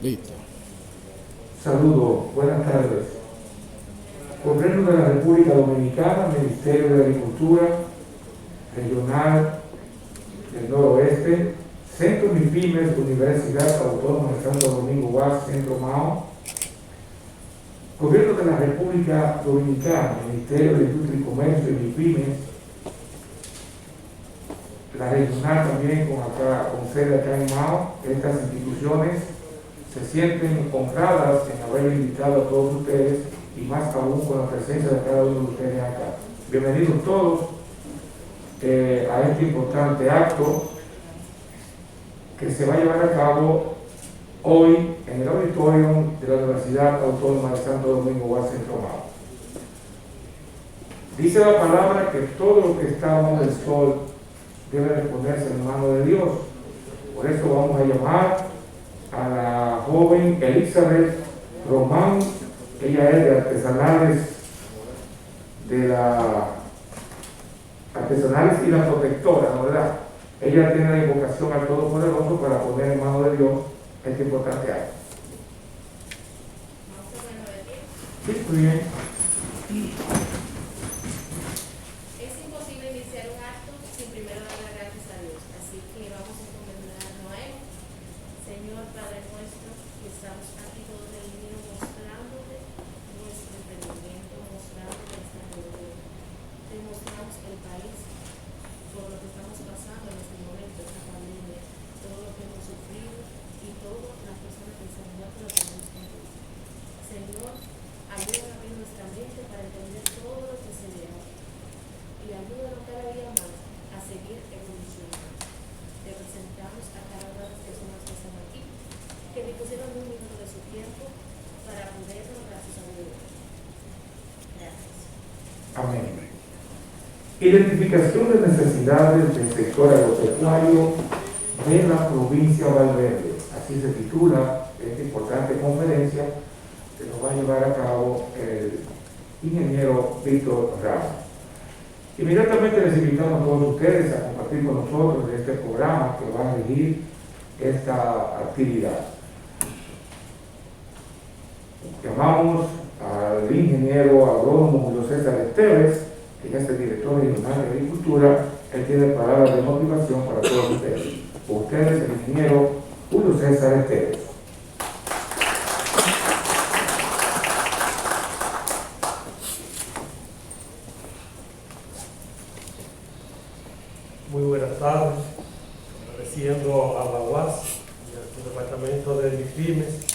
Listo. Saludos, buenas tardes. Gobierno de la República Dominicana, Ministerio de Agricultura, Regional del Noroeste, Centro MIPIMES, Universidad Autónoma de Santo Domingo UAS, Centro MAO, Gobierno de la República Dominicana, Ministerio de Industria y Comercio y MIPIMES, la regional también con sede acá en MAO. Estas instituciones se sienten honradas en haber invitado a todos ustedes y más aún con la presencia de cada uno de ustedes acá. Bienvenidos todos a este importante acto que se va a llevar a cabo hoy en el auditorio de la Universidad Autónoma de Santo Domingo UAS Centro MAO. Dice la palabra que todo lo que está bajo el sol debe responderse en mano de Dios. Por eso vamos a llamar a la joven Elizabeth Román. Ella es de artesanales y la protectora, ¿no, verdad? Ella tiene la invocación al Todopoderoso para poner en manos de Dios este importante acto. Sí, muy bien. Es imposible iniciar un acto sin primero dar las gracias a Dios, así que vamos a encomendarnos a Él. Señor Padre nuestro, que estamos aquí todos reunidos mostrándote nuestro emprendimiento, mostrándote esta reunión. Te mostramos el país, por lo que estamos pasando en este momento, esta pandemia, todo lo que hemos sufrido y todas las personas que se han muerto lo tenemos contigo. Señor, ayúdanos a abrir nuestra mente para entender todo lo que se le hace y ayúdanos cada día más a seguir evolucionando. Te presentamos a cada una de las personas que están aquí, que dispusieron un minuto de su tiempo para podernos dar su sabiduría. Gracias. Amén. Identificación de necesidades del sector agropecuario de la provincia de Valverde. Así se titula esta importante conferencia que nos va a llevar a cabo el ingeniero Víctor Ramos. Inmediatamente les invitamos a todos ustedes a compartir con nosotros de este programa que va a regir esta actividad. Llamamos al ingeniero agrónomo Julio César Esteves, que es el director regional de Agricultura. Él tiene palabras de motivación para todos ustedes. Con ustedes, el ingeniero Julio César Esteves. Muy buenas tardes, agradeciendo a la UAS y al Departamento de MIPIMES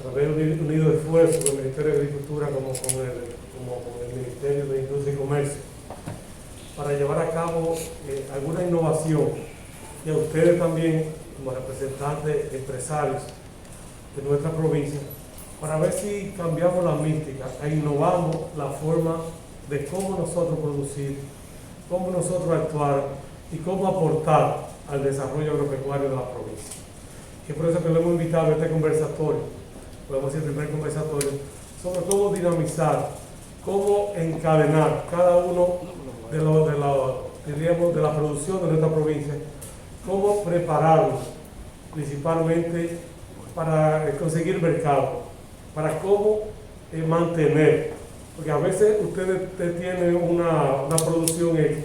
por haber unido esfuerzos con el Ministerio de Agricultura como con el Ministerio de Industria y Comercio para llevar a cabo alguna innovación, y a ustedes también como representantes empresarios de nuestra provincia, para ver si cambiamos la mística e innovamos la forma de cómo nosotros producir, cómo nosotros actuar y cómo aportar al desarrollo agropecuario de la provincia. Y es por eso que lo hemos invitado a este conversatorio, podemos decir el primer conversatorio, sobre cómo dinamizar, cómo encadenar cada uno de la producción de nuestra provincia, cómo prepararlos principalmente para conseguir mercado, para cómo mantener, porque a veces ustedes tienen una producción X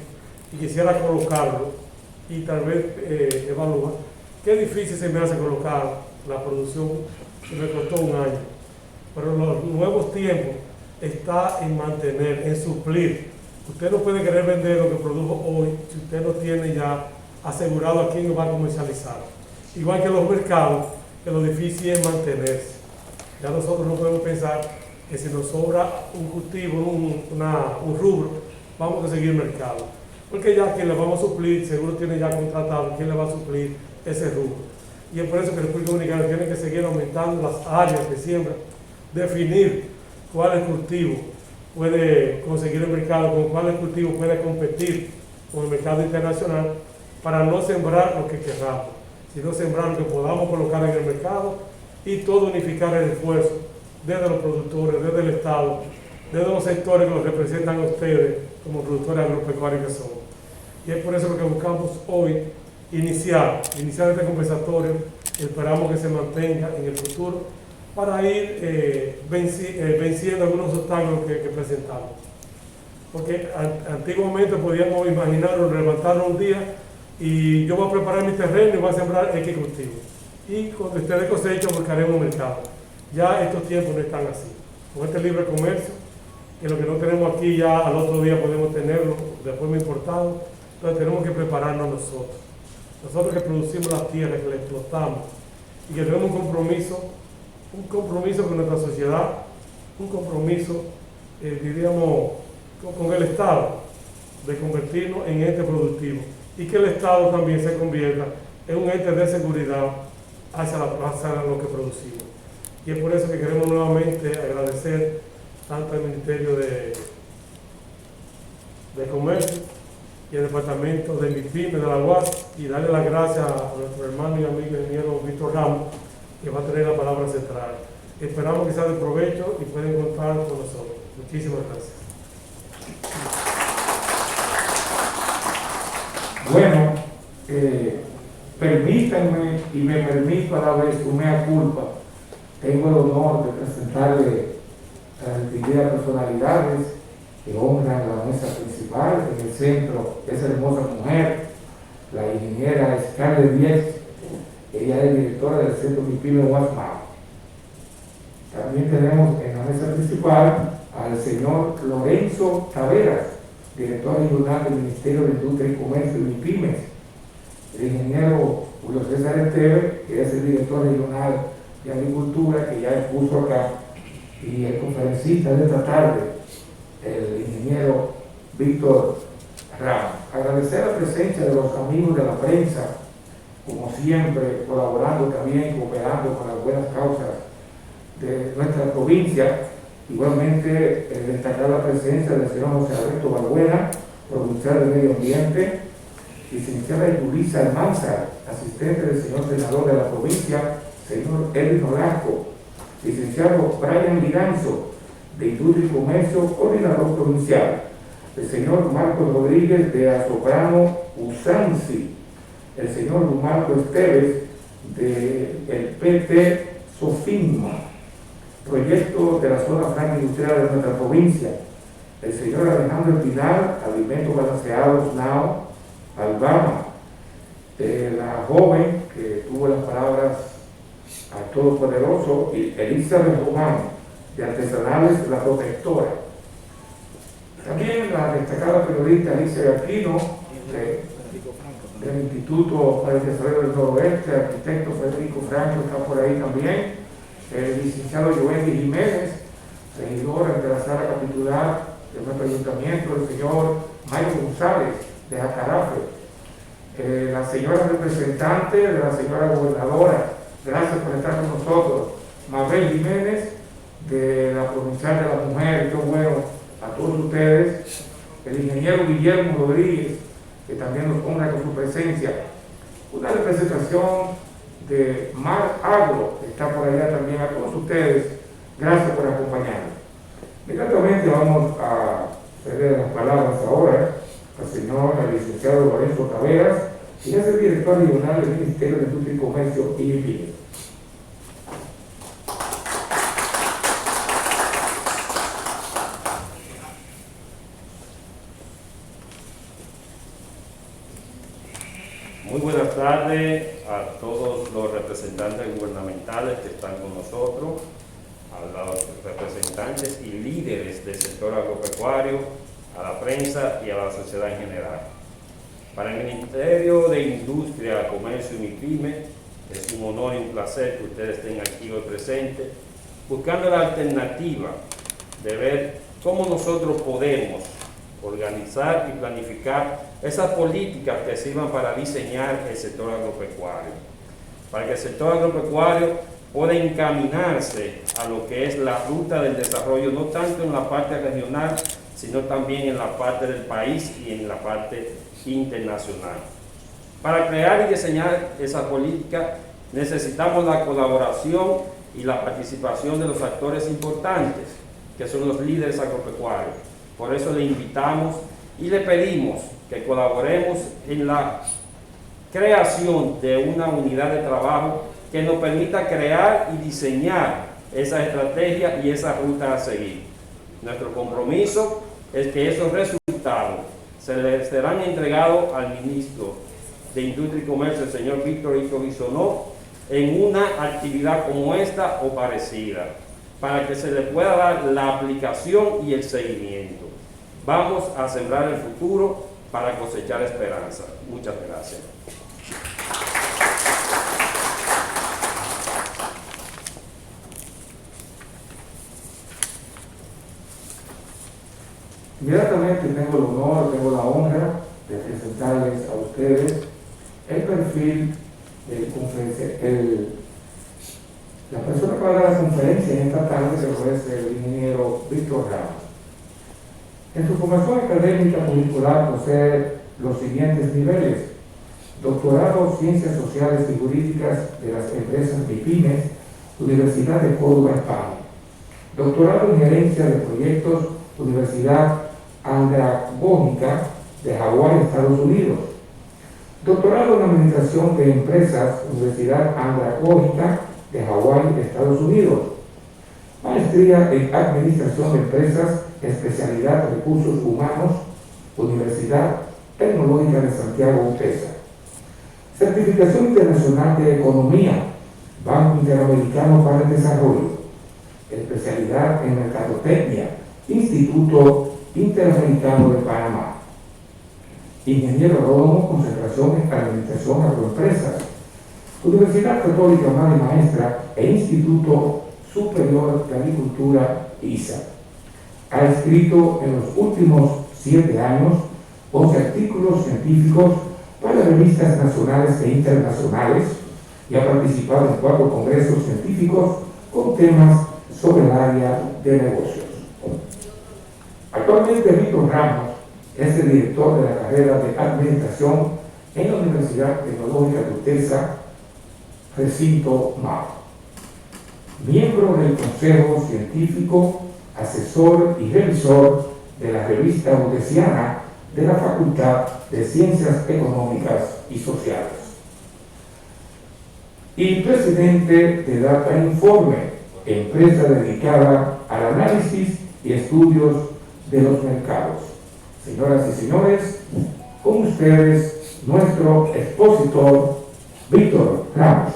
y quisiera colocarlo y tal vez evaluar qué difícil se me hace colocar la producción que me costó un año, pero los nuevos tiempos está en mantener, en suplir. Usted no puede querer vender lo que produjo hoy si usted no tiene ya asegurado a quién lo va a comercializar. Igual que los mercados, que lo difícil es mantenerse. Ya nosotros no podemos pensar que si nos sobra un cultivo, un rubro, vamos a conseguir mercado. Porque ya quien le vamos a suplir, seguro tiene ya contratado quién le va a suplir ese rubro. Y es por eso que la República Dominicana tiene que seguir aumentando las áreas de siembra, definir cuáles cultivos puede conseguir el mercado, con cuáles cultivos puede competir con el mercado internacional, para no sembrar lo que queramos, sino sembrar lo que podamos colocar en el mercado y todo unificar el esfuerzo desde los productores, desde el Estado, desde los sectores que los representan a ustedes como productores agropecuarios que son. Y es por eso lo que buscamos hoy, iniciar este conversatorio esperamos que se mantenga en el futuro para ir venciendo algunos obstáculos que presentamos. Porque antiguamente podíamos imaginarnos, levantarnos un día y yo voy a preparar mi terreno y voy a sembrar X cultivo. Y cuando ustedes cosechan buscaremos un mercado. Ya estos tiempos no están así. Con este libre comercio, que lo que no tenemos aquí ya al otro día podemos tenerlo de forma importada, entonces tenemos que prepararnos nosotros. Nosotros que producimos la tierra, que la explotamos y que tenemos un compromiso con nuestra sociedad, un compromiso, diríamos, con el Estado, de convertirnos en ente productivo y que el Estado también se convierta en un ente de seguridad hacia lo que producimos. Y es por eso que queremos nuevamente agradecer tanto al Ministerio de Comercio y el Departamento de MIPYME de la UAS y darle las gracias a nuestro hermano y amigo ingeniero Víctor Ramos, que va a tener la palabra central. Esperamos que sea de provecho y pueden contar con nosotros. Muchísimas gracias. Bueno, permítanme y me permito a la vez un mea culpa. Tengo el honor de presentarle a las distinguidas personalidades que honran la mesa principal. En el centro, esa hermosa mujer, la ingeniera Scarlett Díez. Ella es directora del Centro MIPYME Guasmao. También tenemos en la mesa principal al señor Lorenzo Taveras, director regional del Ministerio de Industria y Comercio y MIPYMES. El ingeniero Julio César Esteve, que es el director regional de Agricultura, que ya expuso acá, y el conferencista de esta tarde, el ingeniero Víctor Ramos. Agradecer la presencia de los amigos de la prensa, como siempre, colaborando también, cooperando con las buenas causas de nuestra provincia. Igualmente, destacar la presencia del señor José Alberto Balbuena, productor de Medio Ambiente, licenciada Yulisa Almanzar, asistente del señor senador de la provincia, señor Edwin Nolasco, licenciado Brian Liranzo, de Industria y Comercio, coordinador provincial, el señor Marcos Rodríguez de Asoprano Usansi, el señor Marco Esteves del PT Sofinma, proyecto de la zona franca industrial de nuestra provincia, el señor Alejandro Pinal, Alimentos Balanceados NAO, Albama, la joven que tuvo las palabras al Todopoderoso, y Elizabeth Román, de Artesanales La Protectora. También la destacada periodista Alicia Aquino, del Instituto para el Desarrollo del Noroeste, el arquitecto Federico Franco está por ahí también, el licenciado Joel Jiménez, regidor ante la sala capitular de nuestro ayuntamiento, el señor Mario González de Jacarafe, la señora representante de la señora gobernadora, gracias por estar con nosotros, Mabel Jiménez, de la Provincial de la Mujer, qué bueno, a todos ustedes, el ingeniero Guillermo Rodríguez, que también nos honra con su presencia, una representación de Mar Agro, que está por allá también, a todos ustedes, gracias por acompañarnos. Inmediatamente vamos a ceder las palabras ahora al señor licenciado Lorenzo Taveras, quien es el director regional del Ministerio de Industria y Comercio y MIPYME. Muy buenas tardes a todos los representantes gubernamentales que están con nosotros, a los representantes y líderes del sector agropecuario, a la prensa y a la sociedad en general. Para el Ministerio de Industria, Comercio y MIPYME es un honor y un placer que ustedes estén aquí hoy presentes, buscando la alternativa de ver cómo nosotros podemos organizar y planificar esas políticas que sirvan para diseñar el sector agropecuario, para que el sector agropecuario pueda encaminarse a lo que es la ruta del desarrollo, no tanto en la parte regional, sino también en la parte del país y en la parte internacional. Para crear y diseñar esa política necesitamos la colaboración y la participación de los actores importantes, que son los líderes agropecuarios. Por eso le invitamos y le pedimos que colaboremos en la creación de una unidad de trabajo que nos permita crear y diseñar esa estrategia y esa ruta a seguir. Nuestro compromiso es que esos resultados se le serán entregados al ministro de Industria y Comercio, el señor Víctor Bisonó, en una actividad como esta o parecida, para que se le pueda dar la aplicación y el seguimiento. Vamos a sembrar el futuro para cosechar esperanza. Muchas gracias. Inmediatamente tengo el honor, tengo la honra de presentarles a ustedes el perfil la persona que va a dar la conferencia en esta tarde, que es el ingeniero Víctor Ramos. En su formación académica curricular posee los siguientes niveles: doctorado en Ciencias Sociales y Jurídicas de las Empresas MIPYMES, Universidad de Córdoba, España; doctorado en Gerencia de Proyectos, Universidad Andragógica de Hawái, Estados Unidos; doctorado en Administración de Empresas, Universidad Andragógica de Hawái, Estados Unidos; maestría en Administración de Empresas, especialidad Recursos Humanos, Universidad Tecnológica de Santiago, UTESA; certificación internacional de Economía, Banco Interamericano para el Desarrollo; especialidad en Mercadotecnia, Instituto Interamericano de Panamá; ingeniero agrónomo, concentración en Administración Agroempresas, Universidad Católica Madre Maestra e Instituto Superior de Agricultura, ISA. Ha escrito en los últimos 7 años 11 artículos científicos para revistas nacionales e internacionales y ha participado en 4 congresos científicos con temas sobre el área de negocios. Actualmente Víctor Ramos es el director de la carrera de Administración en la Universidad Tecnológica de UTESA, Recinto Mao. Miembro del Consejo Científico, asesor y revisor de la revista Udesiana de la Facultad de Ciencias Económicas y Sociales. Y presidente de Data Informe, empresa dedicada al análisis y estudios de los mercados. Señoras y señores, con ustedes, nuestro expositor, Víctor Ramos.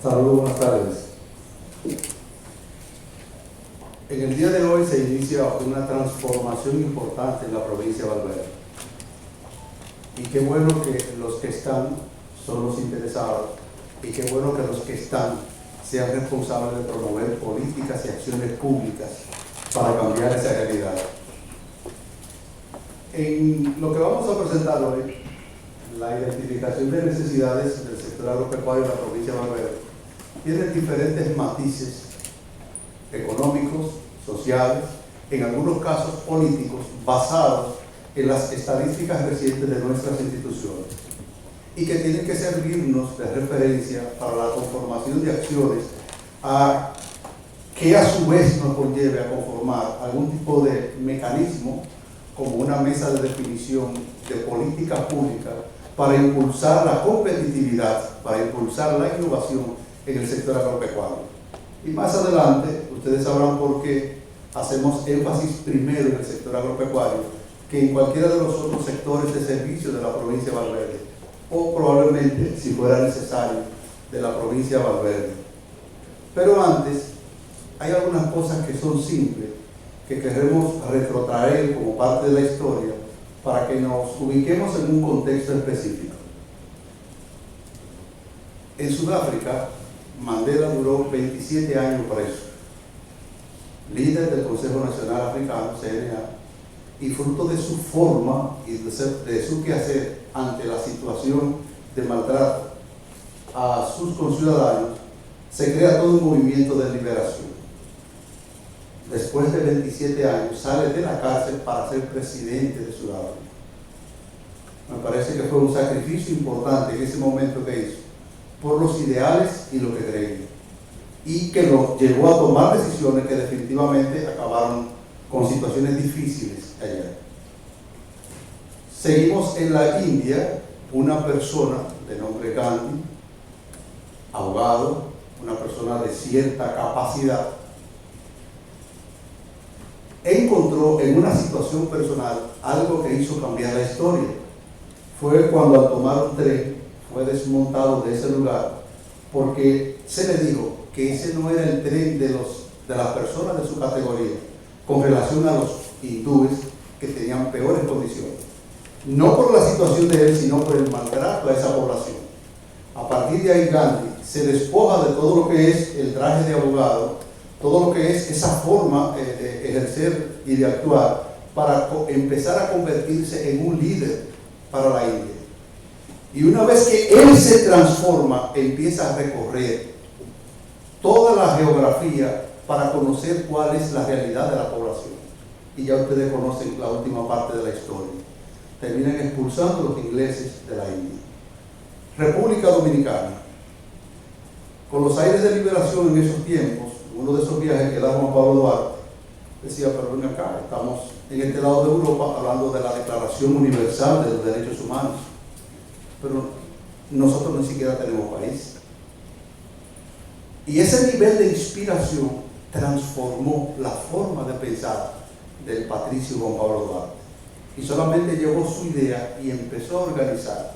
Saludos, buenas tardes. En el día de hoy se inicia una transformación importante en la provincia de Valverde. Y qué bueno que los que están son los interesados y qué bueno que los que están sean responsables de promover políticas y acciones públicas para cambiar esa realidad. En lo que vamos a presentar hoy, la identificación de necesidades del sector agropecuario de la provincia de Valverde tiene diferentes matices económicos, sociales, en algunos casos políticos, basados en las estadísticas recientes de nuestras instituciones y que tienen que servirnos de referencia para la conformación de acciones que a su vez nos conlleve a conformar algún tipo de mecanismo como una mesa de definición de política pública para impulsar la competitividad, para impulsar la innovación en el sector agropecuario. Y más adelante, ustedes sabrán por qué hacemos énfasis primero en el sector agropecuario que en cualquiera de los otros sectores de servicio de la provincia de Valverde, o probablemente, si fuera necesario, de la provincia de Valverde. Pero antes, hay algunas cosas que son simples, que queremos retrotraer como parte de la historia, para que nos ubiquemos en un contexto específico. En Sudáfrica, Mandela duró 27 años preso, líder del Consejo Nacional Africano, CNA, y fruto de su forma y de su quehacer ante la situación de maltrato a sus conciudadanos, se crea todo un movimiento de liberación. Después de 27 años, sale de la cárcel para ser presidente de Sudáfrica. Me parece que fue un sacrificio importante en ese momento que hizo, por los ideales y lo que creía, y que lo llevó a tomar decisiones que definitivamente acabaron con situaciones difíciles allá. Seguimos en la India, una persona de nombre Gandhi, abogado, una persona de cierta capacidad, encontró en una situación personal algo que hizo cambiar la historia. Fue cuando al tomar un tren fue desmontado de ese lugar, porque se le dijo que ese no era el tren de las personas de su categoría con relación a los hindúes que tenían peores condiciones. No por la situación de él, sino por el maltrato a esa población. A partir de ahí Gandhi se despoja de todo lo que es el traje de abogado, todo lo que es esa forma de ejercer y de actuar, para empezar a convertirse en un líder para la India. Y una vez que él se transforma, empieza a recorrer toda la geografía para conocer cuál es la realidad de la población. Y ya ustedes conocen la última parte de la historia. Terminan expulsando a los ingleses de la India. República Dominicana. Con los aires de liberación en esos tiempos, uno de esos viajes que da Juan Pablo Duarte, decía, pero ven acá, estamos en este lado de Europa hablando de la Declaración Universal de los Derechos Humanos, pero nosotros ni siquiera tenemos país. Y ese nivel de inspiración transformó la forma de pensar del patricio Juan Pablo Duarte. Y solamente llevó su idea y empezó a organizar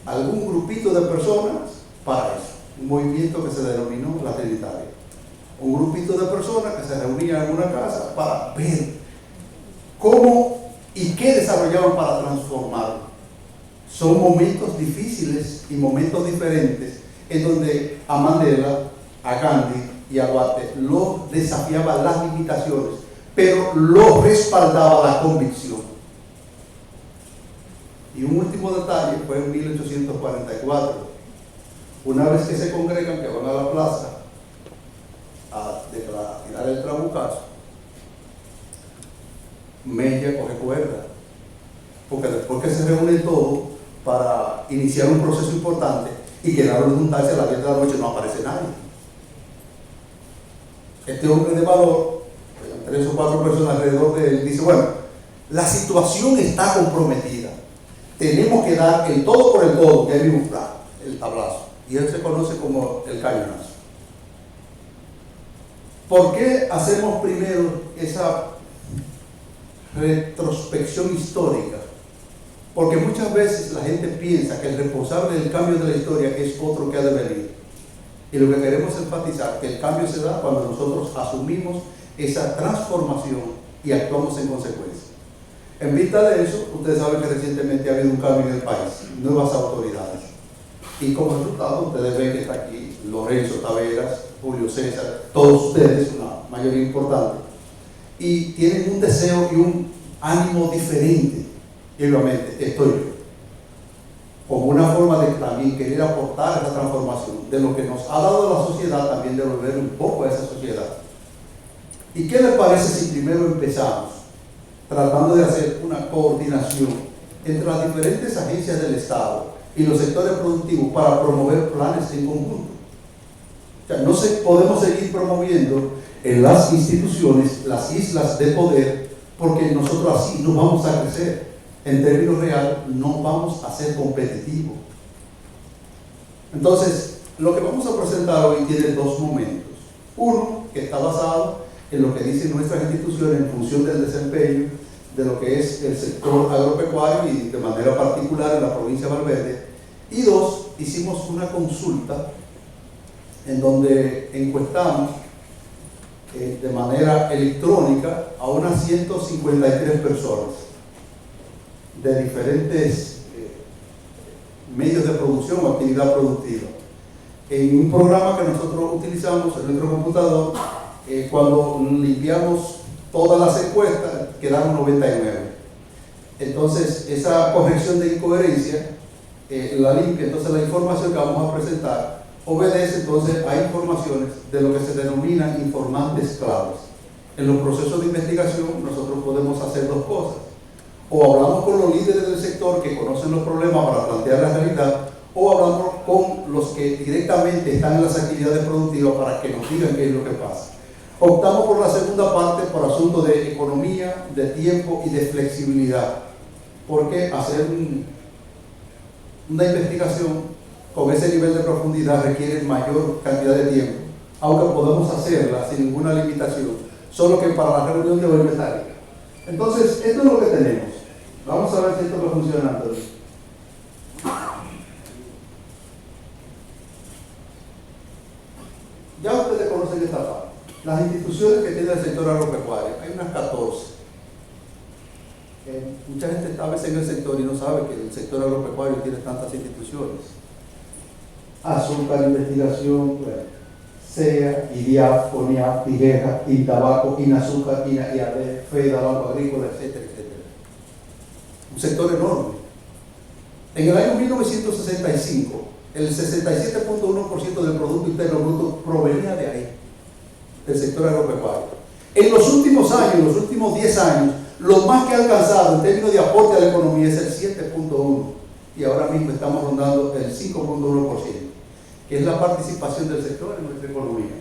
algún grupito de personas para eso. Un movimiento que se denominó la Trinitaria. Un grupito de personas que se reunían en una casa para ver cómo y qué desarrollaban para transformarlo. Son momentos difíciles y momentos diferentes en donde a Mandela, a Gandhi y a Duarte lo desafiaba las limitaciones, pero lo respaldaba la convicción. Y un último detalle fue en 1844, una vez que se congregan, que van a la plaza a tirar el trabucazo, Mella coge cuerda, porque después que se reúne todo para iniciar un proceso importante y quedaron redundancia a las 10 de la noche, no aparece nadie. Este hombre de valor, 3 o 4 personas alrededor de él, dice, bueno, la situación está comprometida, tenemos que dar el todo por el todo, que es el tablazo, y él se conoce como el cañonazo. ¿Por qué hacemos primero esa retrospección histórica? Porque muchas veces la gente piensa que el responsable del cambio de la historia es otro que ha de venir. Y lo que queremos enfatizar, que el cambio se da cuando nosotros asumimos esa transformación y actuamos en consecuencia. En vista de eso, ustedes saben que recientemente ha habido un cambio en el país, nuevas autoridades. Y como resultado, ustedes ven que está aquí Lorenzo Taveras, Julio César, todos ustedes, una mayoría importante, y tienen un deseo y un ánimo diferente. Y obviamente estoy yo, como una forma de también querer aportar esa transformación de lo que nos ha dado la sociedad, también devolver un poco a esa sociedad. ¿Y qué les parece si primero empezamos tratando de hacer una coordinación entre las diferentes agencias del Estado y los sectores productivos para promover planes en conjunto? O sea, no podemos seguir promoviendo en las instituciones las islas de poder, porque nosotros así no vamos a crecer. En términos reales, no vamos a ser competitivos. Entonces, lo que vamos a presentar hoy tiene 2 momentos. Uno, que está basado en lo que dicen nuestras instituciones en función del desempeño de lo que es el sector agropecuario y de manera particular en la provincia de Valverde. Y 2, hicimos una consulta en donde encuestamos de manera electrónica a unas 153 personas de diferentes medios de producción o actividad productiva. En un programa que nosotros utilizamos en nuestro computador, cuando limpiamos todas las encuestas, quedaron 99. Entonces, esa corrección de incoherencia la limpia. Entonces, la información que vamos a presentar obedece entonces a informaciones de lo que se denominan informantes claves. En los procesos de investigación, nosotros podemos hacer 2 cosas. O hablamos con los líderes del sector que conocen los problemas para plantear la realidad, o hablamos con los que directamente están en las actividades productivas para que nos digan qué es lo que pasa. Optamos por la segunda parte por asuntos de economía, de tiempo y de flexibilidad, porque hacer una investigación con ese nivel de profundidad requiere mayor cantidad de tiempo, aunque podemos hacerla sin ninguna limitación, solo que para la reunión de hoy me sale. Entonces, esto es lo que tenemos. Vamos a ver si esto va funcionando. Ya ustedes conocen esta parte. Las instituciones que tiene el sector agropecuario, hay unas 14. Mucha gente está a veces en el sector y no sabe que el sector agropecuario tiene tantas instituciones. Azúcar, investigación, SEA, IDIAF, CONIAF, IGEJA, INTABACO, INAZÚCAR, INAIAD, FEDA, Banco Agrícola, etcétera, etcétera. Un sector enorme. En el año 1965, el 67.1% del Producto Interno Bruto provenía de ahí, del sector agropecuario. En los últimos años, los últimos 10 años, lo más que ha alcanzado en términos de aporte a la economía es el 7.1%, y ahora mismo estamos rondando el 5.1%, que es la participación del sector en nuestra economía.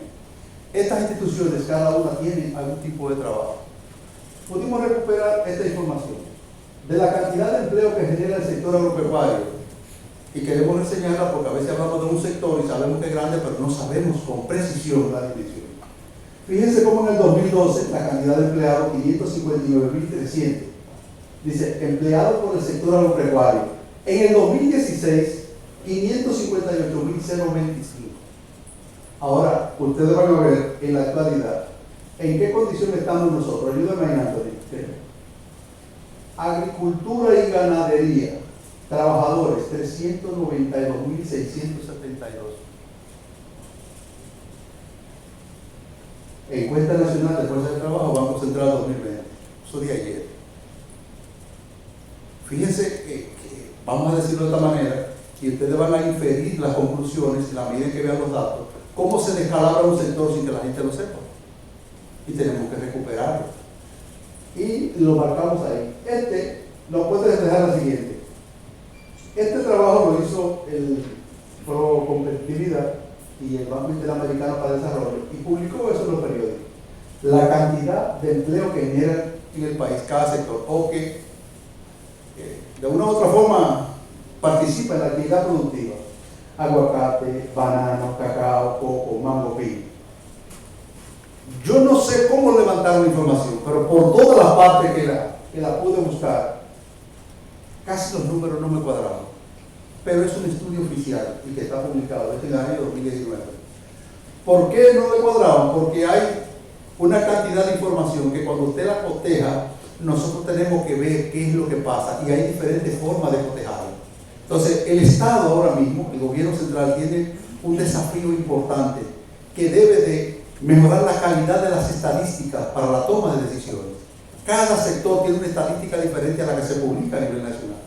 Estas instituciones, cada una tiene algún tipo de trabajo. Pudimos recuperar esta información de la cantidad de empleo que genera el sector agropecuario, y queremos reseñarla porque a veces hablamos de un sector y sabemos que es grande, pero no sabemos con precisión la dimensión. Fíjense cómo en el 2012 la cantidad de empleados, 559.300. Dice, empleados por el sector agropecuario. En el 2016, 558.025. Ahora, ustedes van a ver en la actualidad en qué condición estamos nosotros. Ayúdame ahí, Anthony. Agricultura y ganadería. Trabajadores, 392.672. Encuesta Nacional de Fuerza de Trabajo, Banco Central 2020. Eso de ayer. Fíjense que vamos a decirlo de esta manera, y ustedes van a inferir las conclusiones en la medida en que vean los datos, cómo se descalabra un sector sin que la gente lo sepa. Y tenemos que recuperarlo. Y lo marcamos ahí. Lo puedes dejar la siguiente. Este trabajo lo hizo el Pro Competitividad y el Banco Interamericano para el Desarrollo, y publicó eso en los periódicos. La cantidad de empleo que genera en el país cada sector, o que de una u otra forma participa en la actividad productiva: aguacate, banano, cacao, coco, mango, piña. Yo no sé cómo levantar la información, pero por todas las partes que la pude buscar, casi los números no me cuadraban. Pero es un estudio oficial y que está publicado desde el año 2019. ¿Por qué no le cuadraban? Porque hay una cantidad de información que cuando usted la coteja, nosotros tenemos que ver qué es lo que pasa, y hay diferentes formas de cotejarlo. Entonces, el Estado ahora mismo, el gobierno central, tiene un desafío importante que debe de mejorar la calidad de las estadísticas para la toma de decisiones. Cada sector tiene una estadística diferente a la que se publica a nivel nacional.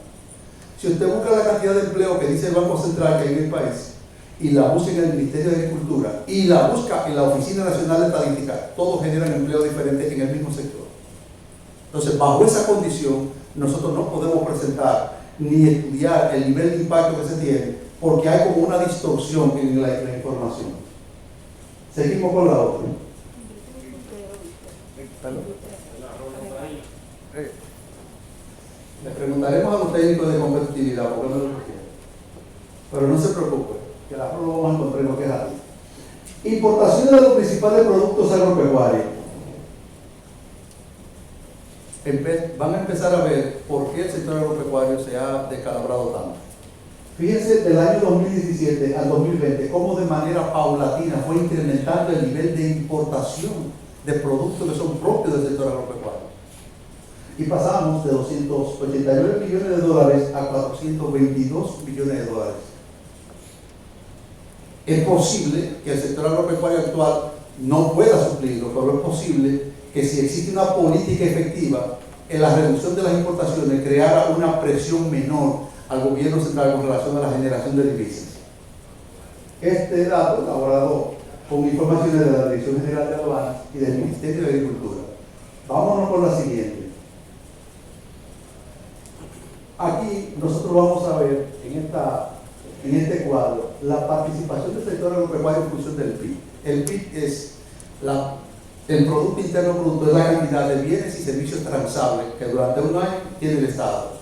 Si usted busca la cantidad de empleo que dice el Banco Central que hay en el país, y la busca en el Ministerio de Agricultura, y la busca en la Oficina Nacional de Estadística, todos generan empleo diferente en el mismo sector. Entonces, bajo esa condición, nosotros no podemos presentar ni estudiar el nivel de impacto que se tiene, porque hay como una distorsión en la información. Seguimos con la otra. Le preguntaremos a los técnicos de competitividad por qué no lo requieren. Pero no se preocupe, que la prueba vamos a encontrar lo que es algo. Importaciones de los principales productos agropecuarios. Van a empezar a ver por qué el sector agropecuario se ha descalabrado tanto. Fíjense, del año 2017 al 2020, cómo de manera paulatina fue incrementando el nivel de importación de productos que son propios del sector agropecuario. Y pasamos de 289 millones de dólares a 422 millones de dólares. Es posible que el sector agropecuario actual no pueda suplirlo, pero es posible que si existe una política efectiva en la reducción de las importaciones, creara una presión menor al gobierno central con relación a la generación de divisas. Este dato elaborado con informaciones de la Dirección General de Aduanas y del Ministerio de Agricultura. Vámonos con la siguiente. Aquí nosotros vamos a ver en en este cuadro la participación del sector agropecuario en función del PIB. El PIB es el Producto Interno Bruto, es la cantidad de bienes y servicios transables que durante un año tiene el Estado.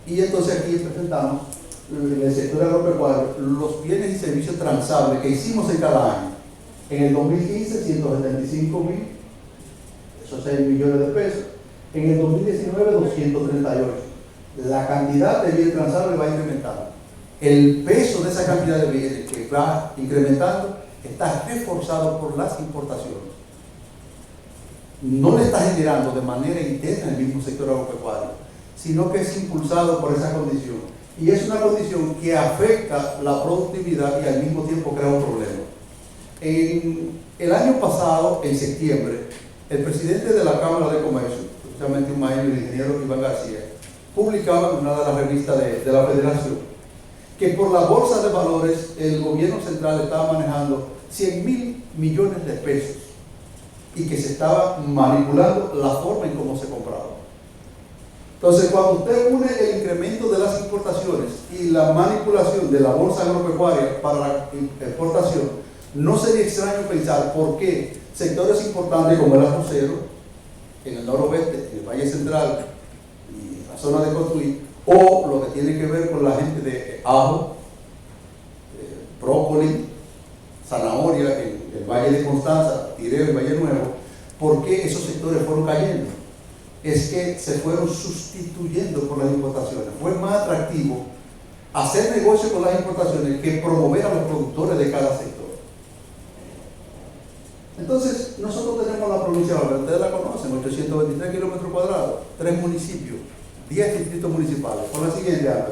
Y entonces aquí presentamos en el sector agropecuario los bienes y servicios transables que hicimos en cada año. En el 2015, 175.000, esos 6 millones de pesos. En el 2019, 238. La cantidad de bienes transables va incrementando. El peso de esa cantidad de bienes que va incrementando está reforzado por las importaciones. No le está generando de manera interna el mismo sector agropecuario, sino que es impulsado por esa condición. Y es una condición que afecta la productividad y al mismo tiempo crea un problema. El año pasado, en septiembre, el presidente de la Cámara de Comercio, precisamente un maestro, el ingeniero Iván García, publicaba en una de las revistas de la Federación que por la bolsa de valores el gobierno central estaba manejando 100.000 millones de pesos y que se estaba manipulando la forma en cómo se compraba. Entonces, cuando usted une el incremento de las importaciones y la manipulación de la bolsa agropecuaria para la exportación, no sería extraño pensar por qué sectores importantes como el arrocero, en el noroeste, en el Valle Central y la zona de Cotuí, o lo que tiene que ver con la gente de ajo, brócoli, zanahoria en el Valle de Constanza, Tireo y Valle Nuevo, ¿por qué esos sectores fueron cayendo? Es que se fueron sustituyendo por las importaciones. Fue más atractivo hacer negocio con las importaciones que promover a los productores de cada sector. Entonces, nosotros tenemos la provincia de Valverde, ustedes la conocen, 823 kilómetros cuadrados, 3 municipios, 10 distritos municipales, con la siguiente área.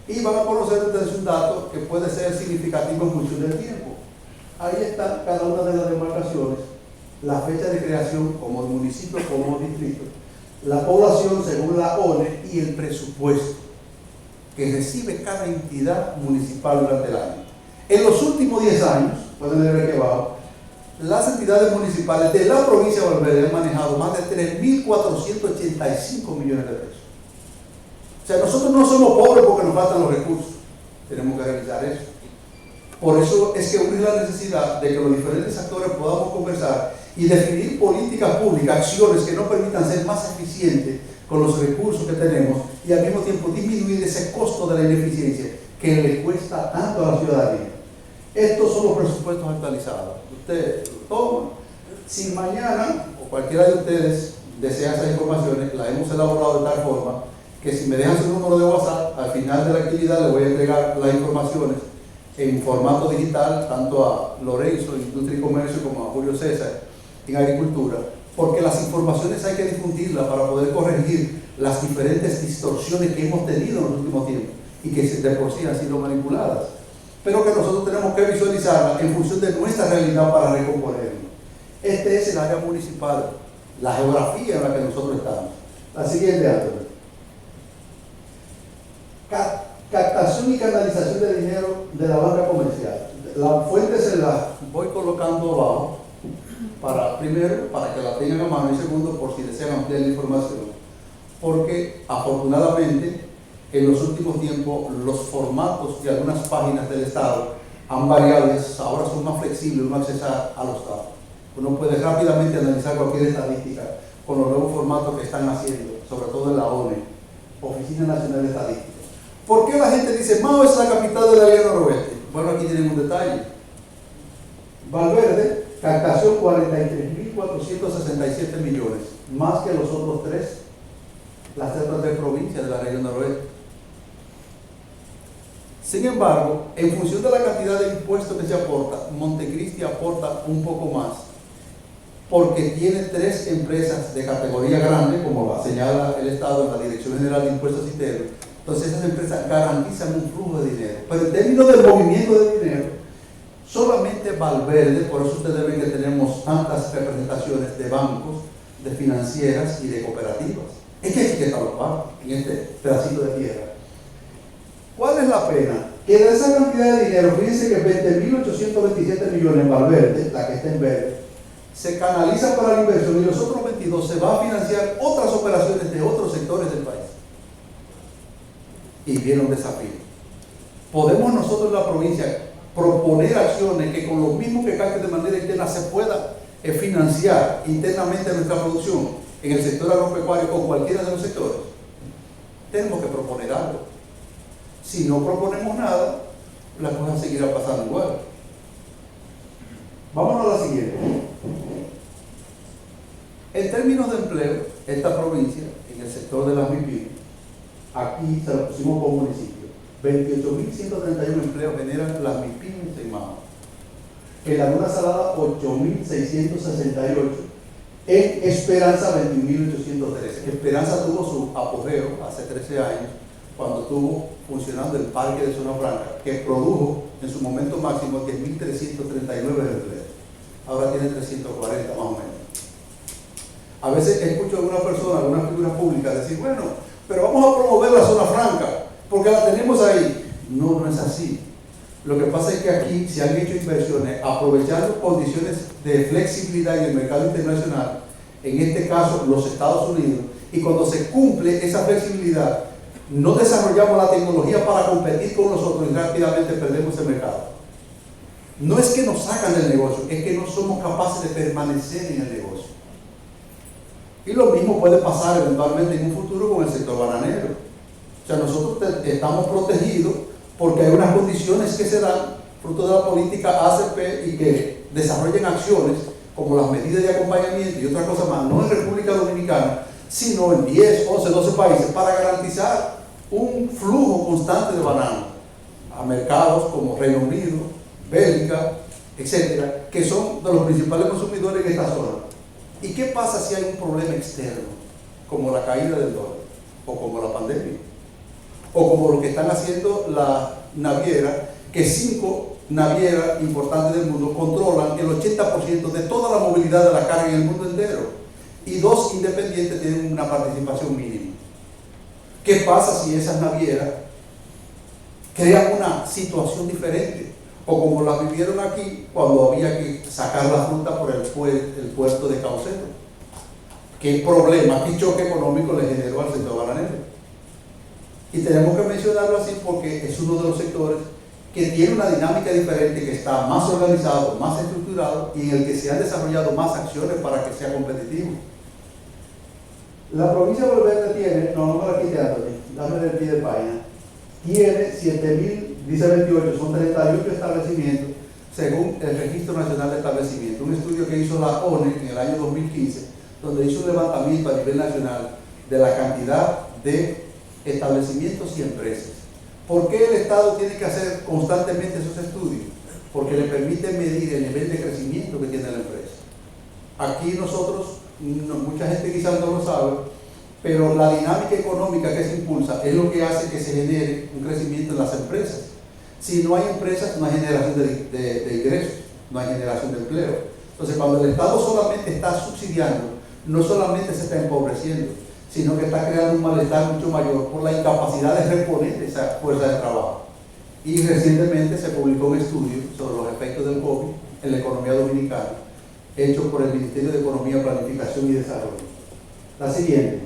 Y van a conocer ustedes un dato que puede ser significativo en función del tiempo. Ahí está cada una de las demarcaciones, la fecha de creación como municipio, como distrito, la población según la ONE y el presupuesto que recibe cada entidad municipal durante el año. En los últimos 10 años, pueden ver aquí abajo, las entidades municipales de la provincia de Valverde han manejado más de 3.485 millones de pesos. O sea, nosotros no somos pobres porque nos faltan los recursos, tenemos que realizar eso. Por eso es que urge la necesidad de que los diferentes actores podamos conversar y definir políticas públicas, acciones que nos permitan ser más eficientes con los recursos que tenemos y al mismo tiempo disminuir ese costo de la ineficiencia que le cuesta tanto a la ciudadanía. Estos son los presupuestos actualizados. Usted toma. Si mañana o cualquiera de ustedes desea esas informaciones, las hemos elaborado de tal forma que si me dejan su número de WhatsApp, al final de la actividad le voy a entregar las informaciones en formato digital, tanto a Lorenzo en Industria y Comercio como a Julio César en Agricultura, porque las informaciones hay que difundirlas para poder corregir las diferentes distorsiones que hemos tenido en los últimos tiempos y que de por sí han sido manipuladas, pero que nosotros tenemos que visualizarlas en función de nuestra realidad para recomponernos. Este es el área municipal, la geografía en la que nosotros estamos. La siguiente, Antonio. Captación y canalización de dinero de la banca comercial. La fuente se la voy colocando abajo, primero para que la tengan a mano y segundo por si desean ampliar la información, porque afortunadamente en los últimos tiempos los formatos de algunas páginas del Estado han variado, ahora son más flexibles, uno accesa a los datos. Uno puede rápidamente analizar cualquier estadística con los nuevos formatos que están haciendo, sobre todo en la ONE, Oficina Nacional de Estadística. ¿Por qué la gente dice, Mao es la capital de la Vía Noroeste? Bueno, aquí tienen un detalle. Valverde, captación 43.467 millones, más que los otros las otras tres provincias de la región noroeste. Sin embargo, en función de la cantidad de impuestos que se aporta, Montecristi aporta un poco más, porque tiene 3 empresas de categoría grande, como la señala el Estado en la Dirección General de Impuestos Internos. Entonces esas empresas garantizan un flujo de dinero. Pero en términos del movimiento de dinero, solamente Valverde, por eso ustedes ven que tenemos tantas representaciones de bancos, de financieras y de cooperativas. Es que hay que trabajar en este pedacito de tierra. ¿Cuál es la pena? Que de esa cantidad de dinero, fíjense que 20.827 millones en Valverde, la que está en verde, se canaliza para la inversión y los otros 22 se va a financiar otras operaciones de otros sectores del país. Y viene un desafío. Podemos nosotros en la provincia proponer acciones que con lo mismo que gasten de manera interna se pueda financiar internamente nuestra producción en el sector agropecuario o cualquiera de los sectores. Tenemos que proponer algo. Si no proponemos nada, las cosas seguirán pasando igual. Vámonos a la siguiente. En términos de empleo, esta provincia, en el sector de las MIPIMES, aquí se lo pusimos como municipio, 28.131 empleos generan las MIPIMES en Mao. En Laguna Salada, 8.668. En Esperanza, 21.813. Esperanza tuvo su apogeo hace 13 años, cuando estuvo funcionando el parque de Zona Franca, que produjo en su momento máximo 10.339 empleos. Ahora tiene 340 más o menos. A veces escucho a alguna persona, alguna figura pública decir, bueno, pero vamos a promover la Zona Franca, porque la tenemos ahí. No, no es así. Lo que pasa es que aquí se han hecho inversiones aprovechando condiciones de flexibilidad en el mercado internacional, en este caso los Estados Unidos, y cuando se cumple esa flexibilidad, no desarrollamos la tecnología para competir con nosotros y rápidamente perdemos el mercado. No es que nos sacan del negocio, es que no somos capaces de permanecer en el negocio. Y lo mismo puede pasar eventualmente en un futuro con el sector bananero. O sea, nosotros estamos protegidos porque hay unas condiciones que se dan fruto de la política ACP y que desarrollen acciones como las medidas de acompañamiento y otras cosas más, no en República Dominicana, sino en 10, 11, 12 países, para garantizar un flujo constante de banano a mercados como Reino Unido, Bélgica, etcétera, que son de los principales consumidores en esta zona. ¿Y qué pasa si hay un problema externo, como la caída del dólar, o como la pandemia, o como lo que están haciendo las navieras, que 5 navieras importantes del mundo controlan el 80% de toda la movilidad de la carga en el mundo entero, y 2 independientes tienen una participación mínima? ¿Qué pasa si esas navieras crean una situación diferente? O como la vivieron aquí cuando había que sacar la fruta por el puerto de Caucedo. ¿Qué problema, qué choque económico le generó al sector bananero? Y tenemos que mencionarlo así porque es uno de los sectores que tiene una dinámica diferente, que está más organizado, más estructurado y en el que se han desarrollado más acciones para que sea competitivo. La provincia de Valverde tiene, no me la quite, Anthony, dame el pie de página, tiene 7.000, dice 28, son 38 establecimientos según el Registro Nacional de Establecimientos, un estudio que hizo la ONE en el año 2015, donde hizo un levantamiento a nivel nacional de la cantidad de establecimientos y empresas. ¿Por qué el Estado tiene que hacer constantemente esos estudios? Porque le permite medir el nivel de crecimiento que tiene la empresa. Aquí nosotros, mucha gente quizás no lo sabe, pero la dinámica económica que se impulsa es lo que hace que se genere un crecimiento en las empresas. Si no hay empresas, no hay generación de ingresos, no hay generación de empleo. Entonces, cuando el Estado solamente está subsidiando, no solamente se está empobreciendo, sino que está creando un malestar mucho mayor por la incapacidad de reponer esa fuerza de trabajo. Y recientemente se publicó un estudio sobre los efectos del COVID en la economía dominicana, hecho por el Ministerio de Economía, Planificación y Desarrollo. La siguiente.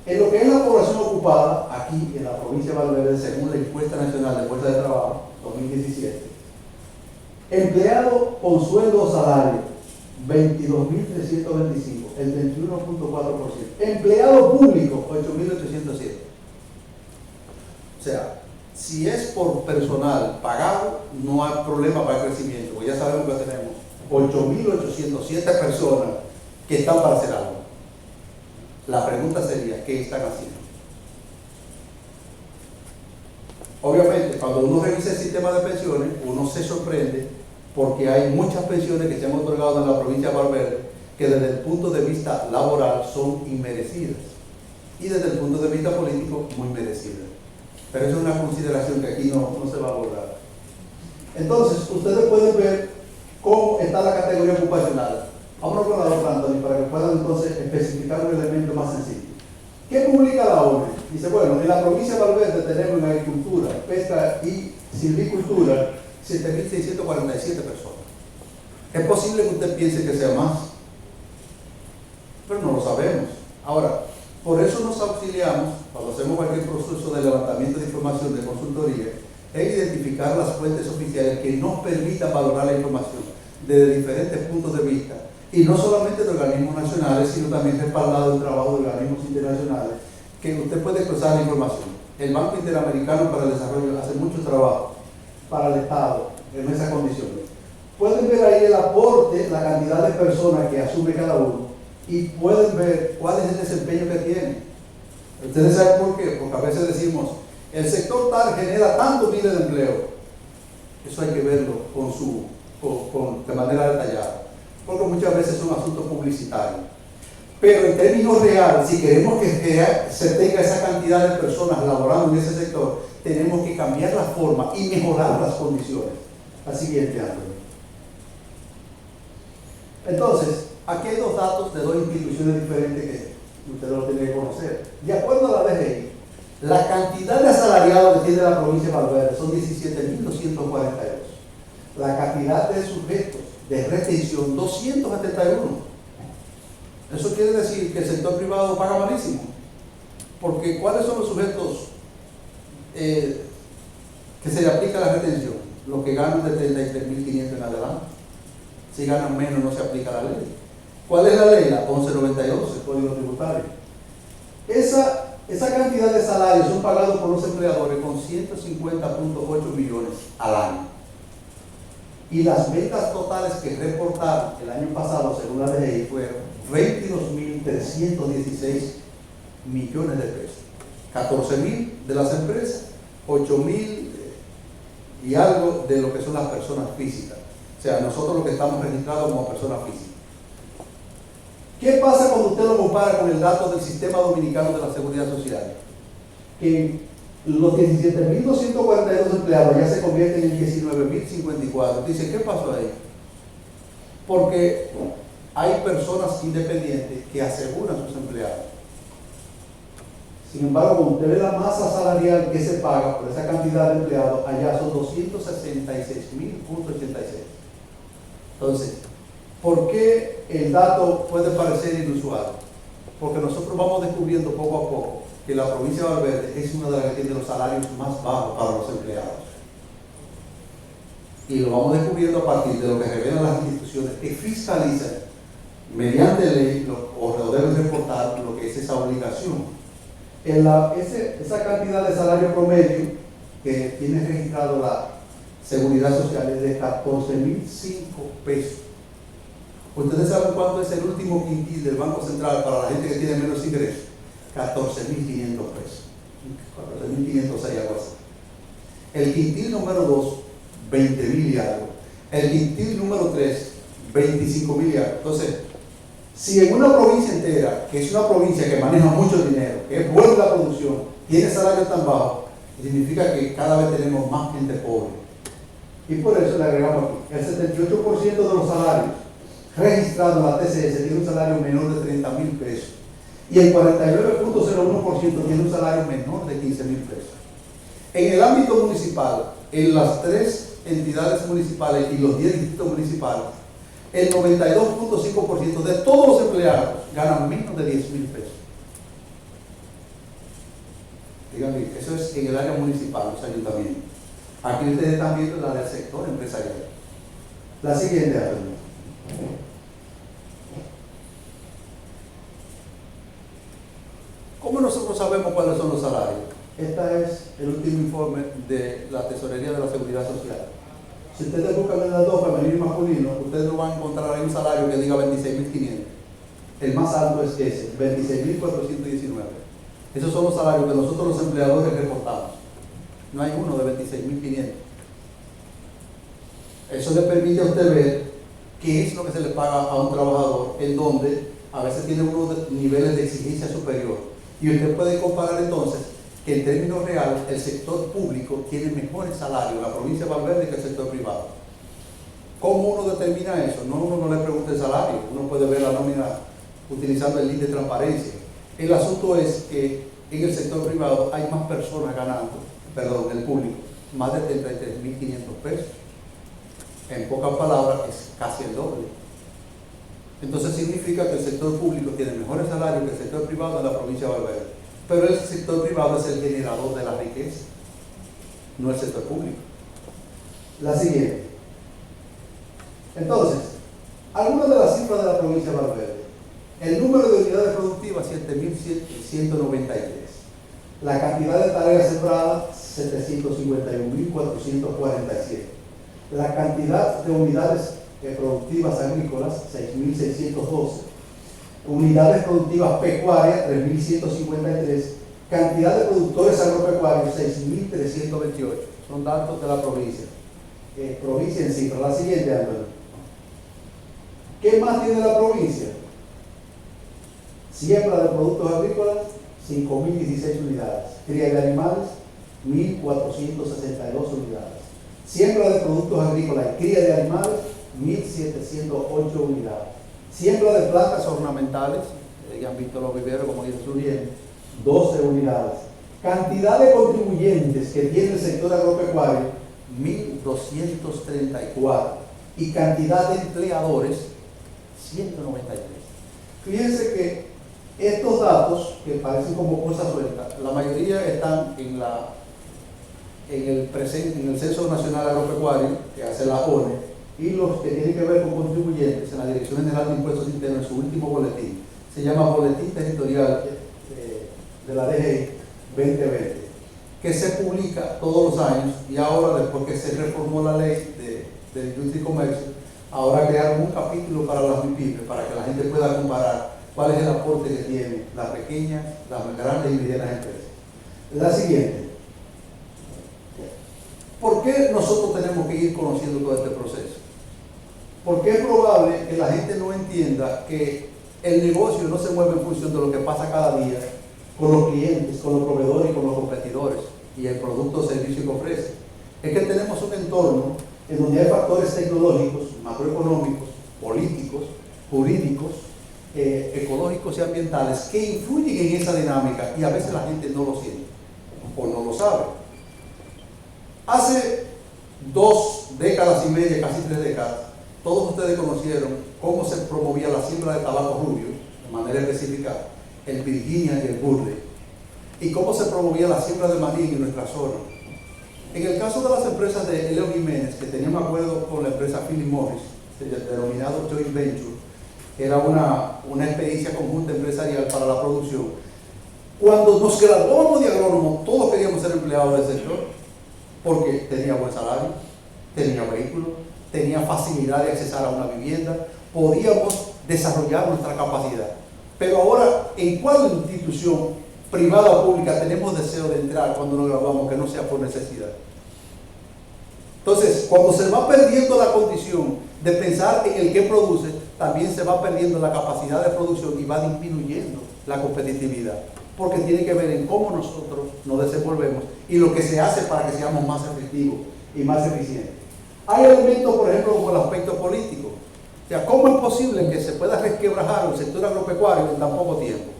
En lo que es la población ocupada, aquí en la provincia de Valverde, según la encuesta nacional de fuerza de trabajo 2017, empleado con sueldo o salario, 22.325, el 21.4%. Empleado público, 8.807. O sea, si es por personal pagado, no hay problema para el crecimiento, porque ya sabemos que tenemos 8.807 personas que están para hacer algo. La pregunta sería, ¿qué están haciendo? Obviamente, cuando uno revisa el sistema de pensiones, uno se sorprende porque hay muchas pensiones que se han otorgado en la provincia de Valverde que desde el punto de vista laboral son inmerecidas y desde el punto de vista político muy merecidas. Pero eso es una consideración que aquí no se va a abordar. Entonces, ustedes pueden ver cómo está la categoría ocupacional. Vámonos con la otra, Anthony, para que puedan entonces especificar un elemento más sencillo. ¿Qué publica la ONU? Dice, bueno, en la provincia de Valverde tenemos en agricultura, pesca y silvicultura 7.647 personas. Es posible que usted piense que sea más, pero no lo sabemos. Ahora, Por eso nos auxiliamos, cuando hacemos cualquier proceso de levantamiento de información de consultoría, en identificar las fuentes oficiales que nos permitan valorar la información desde diferentes puntos de vista, y no solamente de organismos nacionales, sino también respaldado el trabajo de organismos internacionales, que usted puede cruzar la información. El Banco Interamericano para el Desarrollo hace mucho trabajo para el Estado en esas condiciones. Pueden ver ahí el aporte, la cantidad de personas que asume cada uno, y pueden ver cuál es el desempeño que tiene. Ustedes saben por qué, porque a veces decimos, el sector tal genera tantos miles de empleos. Eso hay que verlo de manera detallada, porque muchas veces son asuntos publicitarios. Pero en términos reales, si queremos que se tenga esa cantidad de personas laborando en ese sector, tenemos que cambiar la forma y mejorar las condiciones. La siguiente, Andrés. Entonces, aquí hay dos datos de dos instituciones diferentes que ustedes lo tienen que conocer. De acuerdo a la DGI, la cantidad de asalariados que tiene la provincia de Valverde son 17.242. La cantidad de sujetos de retención, 271. Eso quiere decir que el sector privado paga malísimo. Porque ¿cuáles son los sujetos que se le aplica la retención? Los que ganan de 33.500 en adelante. Si ganan menos no se aplica la ley. ¿Cuál es la ley? La 1192, el Código Tributario. Esa cantidad de salarios son pagados por los empleadores con 150.8 millones al año. Y las ventas totales que reportaron el año pasado, según la DGI, fueron 22.316 millones de pesos. 14.000 de las empresas, 8.000 y algo de lo que son las personas físicas. O sea, nosotros lo que estamos registrados como personas físicas. ¿Qué pasa cuando usted lo compara con el dato del Sistema Dominicano de la Seguridad Social? Que los 17.242 empleados ya se convierten en 19.054. Dice, ¿qué pasó ahí? Porque hay personas independientes que aseguran a sus empleados. Sin embargo, cuando usted ve la masa salarial que se paga por esa cantidad de empleados, allá son 266.000.86. Entonces, ¿por qué el dato puede parecer inusual? Porque nosotros vamos descubriendo poco a poco que la provincia de Valverde es una de las que tiene los salarios más bajos para los empleados. Y lo vamos descubriendo a partir de lo que revelan las instituciones que fiscalizan mediante ley o deben reportar lo que es esa obligación. Esa cantidad de salario promedio que tiene registrado la Seguridad Social es de 14.005 pesos. ¿Ustedes saben cuánto es el último quintil del Banco Central para la gente que tiene menos ingresos? 14.500 pesos. 14.506, algo así. El quintil número 2, 20.000 y algo. El quintil número 3, 25.000 y algo. Entonces, si en una provincia entera, que es una provincia que maneja mucho dinero, que es buena la producción, tiene salarios tan bajos, significa que cada vez tenemos más gente pobre. Y por eso le agregamos aquí, el 78% de los salarios registrados en la TCS tiene un salario menor de 30.000 pesos. Y el 49.01% tiene un salario menor de 15.000 pesos. En el ámbito municipal, en las 3 entidades municipales y los 10 distritos municipales, el 92.5% de todos los empleados ganan menos de 10.000 pesos. Díganme, eso es en el área municipal, los ayuntamientos. Aquí ustedes están viendo la del sector empresarial. La siguiente, Arturo. ¿Cómo nosotros sabemos cuáles son los salarios? Este es el último informe de la Tesorería de la Seguridad Social. Si ustedes buscan en las dos, femenino y masculino, ustedes no van a encontrar ahí un salario que diga 26.500. El más alto es ese, 26.419. Esos son los salarios que nosotros los empleadores reportamos. No hay uno de 26.500. Eso le permite a usted ver qué es lo que se le paga a un trabajador, en donde a veces tiene unos niveles de exigencia superior. Y usted puede comparar entonces que en términos reales el sector público tiene mejores salarios en la provincia de Valverde que el sector privado. ¿Cómo uno determina eso? Uno no le pregunta el salario, uno puede ver la nómina utilizando el link de transparencia. El asunto es que en el sector privado hay más personas ganando, el público, más de 33.500 pesos. En pocas palabras, es casi el doble. Entonces significa que el sector público tiene mejores salarios que el sector privado en la provincia de Valverde. Pero el sector privado es el generador de la riqueza, no el sector público. La siguiente. Entonces, algunas de las cifras de la provincia de Valverde. El número de unidades productivas, 7.193. La cantidad de tareas sembradas, 751.447. La cantidad de unidades productivas agrícolas, 6.612. Unidades productivas pecuarias, 3.153. Cantidad de productores agropecuarios, 6.328. Son datos de la provincia. Provincia en cifra. La siguiente, Antonio. ¿Qué más tiene la provincia? Siembra de productos agrícolas, 5.016 unidades. Cría de animales, 1.462 unidades. Siembra de productos agrícolas y cría de animales, 1.708 unidades. Siembra de plantas ornamentales, ya han visto los viveros, como dice Suriel, 12 unidades. Cantidad de contribuyentes que tiene el sector agropecuario, 1.234. Y cantidad de empleadores, 193. Fíjense que estos datos, que parecen como cosas sueltas, la mayoría están en el Censo Nacional Agropecuario, que hace la ONE, y los que tienen que ver con contribuyentes en la Dirección General de Impuestos Internos, en su último boletín. Se llama Boletín Territorial de la DGI 2020, que se publica todos los años, y ahora, después que se reformó la ley de industria y comercio, ahora crearon un capítulo para las MIPYMES, para que la gente pueda comparar cuál es el aporte que tienen las pequeñas, las grandes y medianas empresas. La siguiente. ¿Por qué nosotros tenemos que ir conociendo todo este proceso? Porque es probable que la gente no entienda que el negocio no se mueve en función de lo que pasa cada día con los clientes, con los proveedores y con los competidores y el producto o servicio que ofrece. Es que tenemos un entorno en donde hay factores tecnológicos, macroeconómicos, políticos, jurídicos, ecológicos y ambientales que influyen en esa dinámica y a veces la gente no lo siente o no lo sabe. Hace 2 décadas y media, casi 3 décadas, todos ustedes conocieron cómo se promovía la siembra de tabaco rubio, de manera específica, el Virginia y el Burley, y cómo se promovía la siembra de maní en nuestra zona. En el caso de las empresas de Leo Jiménez, que tenían un acuerdo con la empresa Philip Morris, denominado Joint Venture, que era una experiencia conjunta empresarial para la producción. Cuando nos graduamos de agrónomos, todos queríamos ser empleados del sector, porque tenía buen salario, tenía vehículo, tenía facilidad de accesar a una vivienda, podíamos desarrollar nuestra capacidad. Pero ahora, ¿en cuál institución privada o pública tenemos deseo de entrar cuando nos graduamos que no sea por necesidad? Entonces, cuando se va perdiendo la condición de pensar en el que produce, también se va perdiendo la capacidad de producción y va disminuyendo la competitividad, porque tiene que ver en cómo nosotros nos desenvolvemos y lo que se hace para que seamos más efectivos y más eficientes. Hay elementos, por ejemplo, como el aspecto político. O sea, ¿cómo es posible que se pueda resquebrajar el sector agropecuario en tan poco tiempo?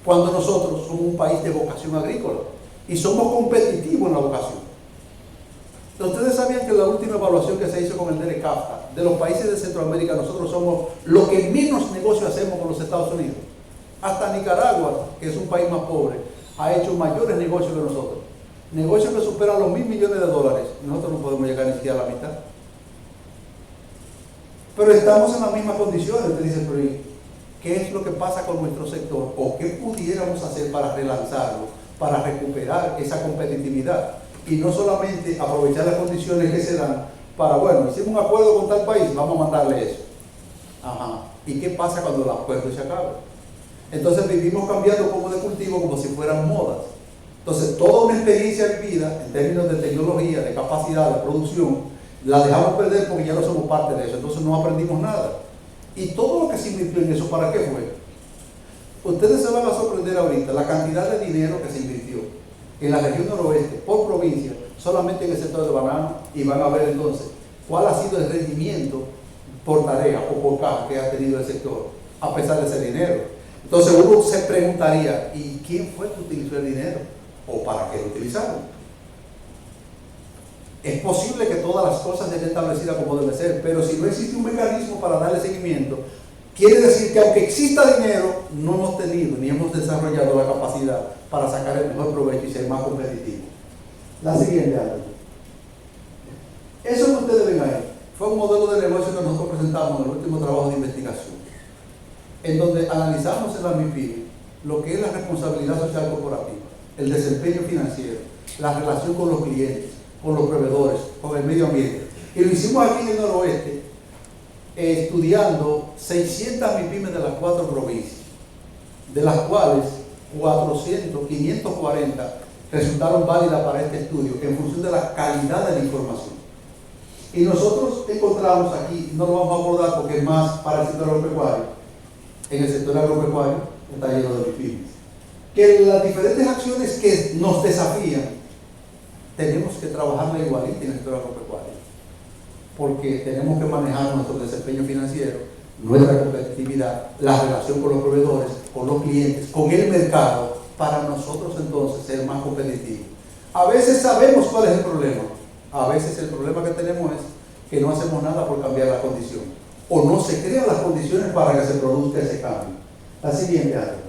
Cuando nosotros somos un país de vocación agrícola y somos competitivos en la vocación. Ustedes sabían que la última evaluación que se hizo con el DERECAFTA, de los países de Centroamérica, nosotros somos los que menos negocios hacemos con los Estados Unidos. Hasta Nicaragua, que es un país más pobre, ha hecho mayores negocios que nosotros. Negocios que superan los $1.000 millones. Nosotros no podemos llegar ni siquiera a la mitad. Pero estamos en las mismas condiciones. Usted dice, pero ¿qué es lo que pasa con nuestro sector? ¿O qué pudiéramos hacer para relanzarlo, para recuperar esa competitividad? Y no solamente aprovechar las condiciones que se dan para, bueno, hicimos un acuerdo con tal país, vamos a mandarle eso. Ajá. ¿Y qué pasa cuando el acuerdo se acaba? Entonces vivimos cambiando como de cultivo como si fueran modas. Entonces toda una experiencia vivida en términos de tecnología, de capacidad, de producción, la dejamos perder porque ya no somos parte de eso, entonces no aprendimos nada. Y todo lo que se invirtió en eso, ¿para qué fue? Ustedes se van a sorprender ahorita la cantidad de dinero que se invirtió en la región noroeste, por provincia, solamente en el sector de banano, y van a ver entonces cuál ha sido el rendimiento por tarea o por caja que ha tenido el sector, a pesar de ese dinero. Entonces uno se preguntaría, ¿y quién fue que utilizó el dinero? ¿O para qué lo utilizaron? Es posible que todas las cosas estén establecidas como debe ser, pero si no existe un mecanismo para darle seguimiento, Quiere decir que aunque exista dinero, no hemos tenido ni hemos desarrollado la capacidad para sacar el mejor provecho y ser más competitivos. La siguiente, Álvaro. Eso que ustedes ven ahí fue un modelo de negocio que nosotros presentamos en el último trabajo de investigación, en donde analizamos en la MIPYME lo que es la responsabilidad social corporativa, el desempeño financiero, la relación con los clientes, con los proveedores, con el medio ambiente. Y lo hicimos aquí en el noroeste, estudiando 600 MIPYMES de las 4 provincias, de las cuales 540 resultaron válidas para este estudio en función de la calidad de la información. Y nosotros encontramos aquí, no lo vamos a abordar porque es más para el sector agropecuario, en el sector agropecuario está lleno de MIPYMES, que las diferentes acciones que nos desafían tenemos que trabajarla igualita en el sector agropecuario, porque tenemos que manejar nuestro desempeño financiero, nuestra competitividad, la relación con los proveedores, con los clientes, con el mercado, para nosotros entonces ser más competitivos. A veces sabemos cuál es el problema, a veces el problema que tenemos es que no hacemos nada por cambiar la condición, o no se crean las condiciones para que se produzca ese cambio. La siguiente, Álvaro.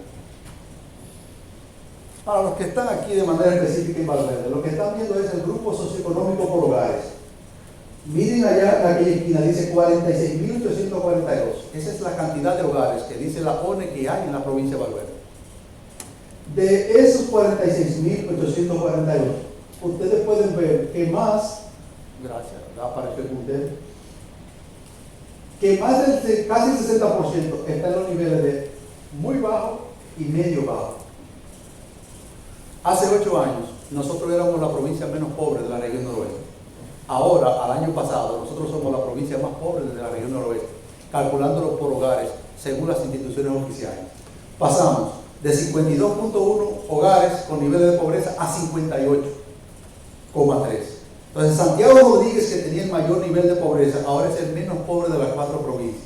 Para los que están aquí de manera específica en Valverde, lo que están viendo es el grupo socioeconómico por hogares. Miren allá, en aquella esquina, dice 46.842. Esa es la cantidad de hogares que dice la ONE que hay en la provincia de Valverde. De esos 46.842, ustedes pueden ver que más, gracias, apareció el usted, que más del casi 60% está en los niveles de muy bajo y medio bajo. Hace 8 años, nosotros éramos la provincia menos pobre de la región noroeste. Ahora, al año pasado, nosotros somos la provincia más pobre de la región noroeste, calculándolo por hogares, según las instituciones oficiales. Pasamos de 52.1 hogares con niveles de pobreza a 58,3. Entonces, Santiago Rodríguez, que tenía el mayor nivel de pobreza, ahora es el menos pobre de las 4 provincias.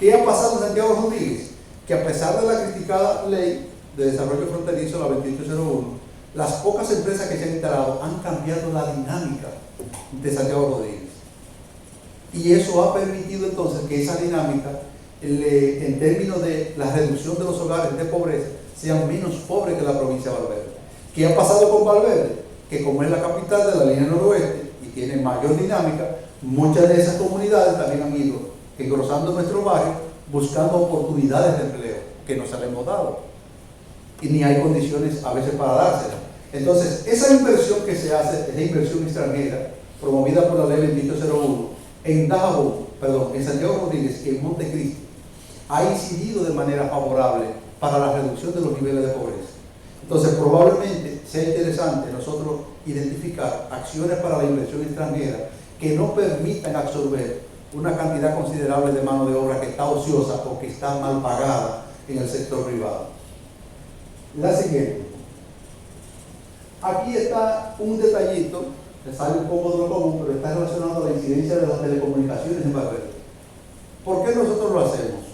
¿Qué ha pasado en Santiago Rodríguez? Que a pesar de la criticada ley de desarrollo fronterizo, la 2801, las pocas empresas que se han instalado han cambiado la dinámica de Santiago Rodríguez. Y eso ha permitido entonces que esa dinámica, en términos de la reducción de los hogares de pobreza, sean menos pobres que la provincia de Valverde. ¿Qué ha pasado con Valverde? Que como es la capital de la línea noroeste y tiene mayor dinámica, muchas de esas comunidades también han ido engrosando nuestro barrio, buscando oportunidades de empleo que nos hemos dado. Y ni hay condiciones a veces para dárselas. Entonces, esa inversión que se hace es la inversión extranjera, promovida por la ley 2801, en Santiago Rodríguez y en Montecristi, ha incidido de manera favorable para la reducción de los niveles de pobreza. Entonces, probablemente sea interesante nosotros identificar acciones para la inversión extranjera que no permitan absorber una cantidad considerable de mano de obra que está ociosa o que está mal pagada en el sector privado. La siguiente. Aquí está un detallito, que sale un poco de lo común, pero está relacionado a la incidencia de las telecomunicaciones en Valverde. ¿Por qué nosotros lo hacemos?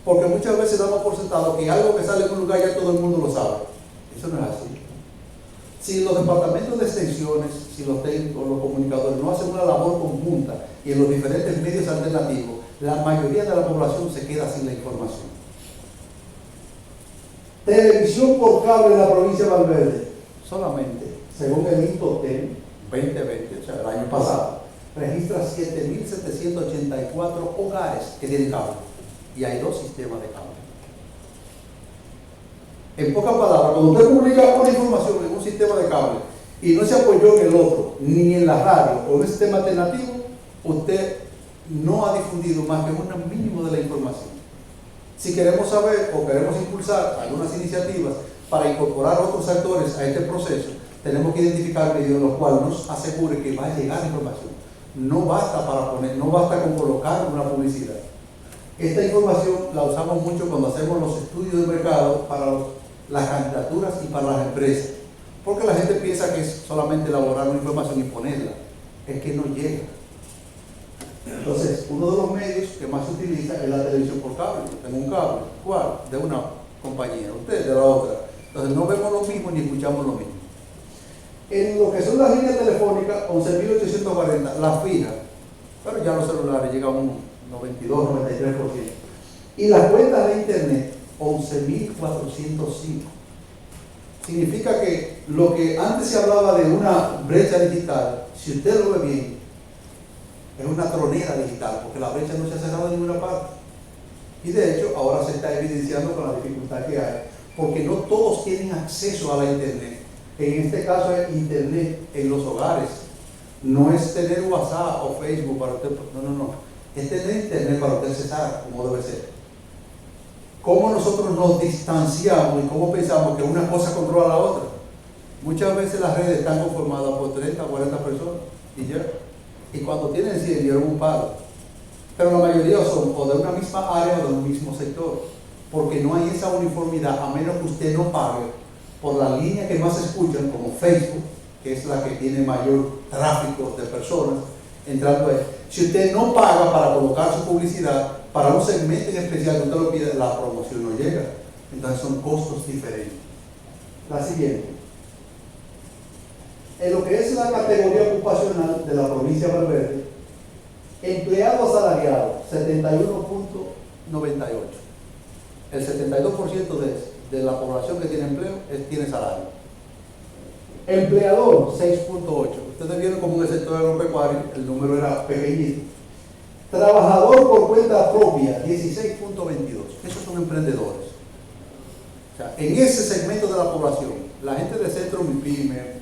Porque muchas veces damos por sentado que algo que sale en un lugar ya todo el mundo lo sabe. Eso no es así. Si los departamentos de extensiones, si los técnicos, los comunicadores no hacen una labor conjunta y en los diferentes medios alternativos, la mayoría de la población se queda sin la información. Televisión por cable en la provincia de Valverde, solamente, según el Intotel 2020, o sea, el año pasado, registra 7.784 hogares que tienen cable y hay 2 sistemas de cable. En pocas palabras, cuando usted publica una información en un sistema de cable y no se apoyó en el otro, ni en la radio o en un sistema alternativo, usted no ha difundido más que un mínimo de la información. Si queremos saber o queremos impulsar algunas iniciativas para incorporar otros actores a este proceso, tenemos que identificar medios en los cuales nos asegure que va a llegar la información. No basta con colocar una publicidad. Esta información la usamos mucho cuando hacemos los estudios de mercado para las candidaturas y para las empresas, porque la gente piensa que es solamente elaborar una información y ponerla, es que no llega. Entonces, uno de los medios que más se utiliza es la televisión por cable. Yo tengo un cable, ¿cuál? De una compañía, usted de la otra. Entonces, no vemos lo mismo ni escuchamos lo mismo. En lo que son las líneas telefónicas, 11.840, las fijas, pero ya los celulares llegan a un 92, 93%. Y la cuenta de internet, 11.405. Significa que lo que antes se hablaba de una brecha digital, si usted lo ve bien, es una tronera digital, porque la brecha no se ha cerrado en ninguna parte. Y de hecho, ahora se está evidenciando con la dificultad que hay, porque no todos tienen acceso a la internet. En este caso es internet en los hogares. No es tener WhatsApp o Facebook para usted, no. Es tener internet para usted cesar, como debe ser. ¿Cómo nosotros nos distanciamos y cómo pensamos que una cosa controla a la otra? Muchas veces las redes están conformadas por 30 o 40 personas y ya. Y cuando tienen 100 dieron un palo. Pero la mayoría son o de una misma área o de un mismo sector. Porque no hay esa uniformidad, a menos que usted no pague por la línea que más escuchan, como Facebook, que es la que tiene mayor tráfico de personas entrando ahí. Si usted no paga para colocar su publicidad para un segmento en especial que usted lo pide, la promoción no llega. Entonces son costos diferentes. La siguiente. En lo que es la categoría ocupacional de la provincia de Valverde, empleado asalariado, 71.98. El 72% de la población que tiene empleo tiene salario. Empleador, 6.8. Ustedes vieron como en el sector agropecuario el número era pequeñito. Trabajador por cuenta propia, 16.22. Esos son emprendedores. O sea, en ese segmento de la población, la gente del Centro MIPYME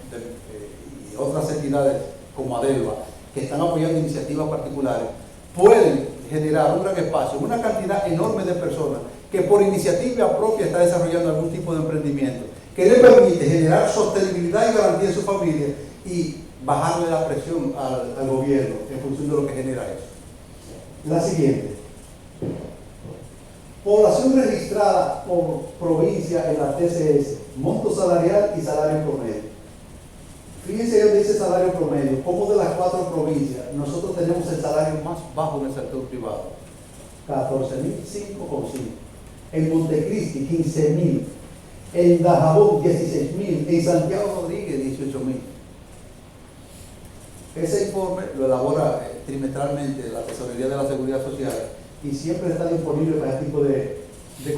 y otras entidades como Adelva, que están apoyando iniciativas particulares, pueden generar un gran espacio, una cantidad enorme de personas que por iniciativa propia está desarrollando algún tipo de emprendimiento que le permite generar sostenibilidad y garantía en su familia y bajarle la presión al gobierno en función de lo que genera eso. La siguiente. Población registrada por provincia en la TCS, monto salarial y salario promedio. Fíjense donde dice salario promedio, como de las 4 provincias, nosotros tenemos el salario más bajo en el sector privado, 14.005,5. En Montecristi, 15.000. En Dajabón, 16.000. En Santiago Rodríguez, 18.000. Ese informe lo elabora trimestralmente la Tesorería de la Seguridad Social y siempre está disponible para este tipo de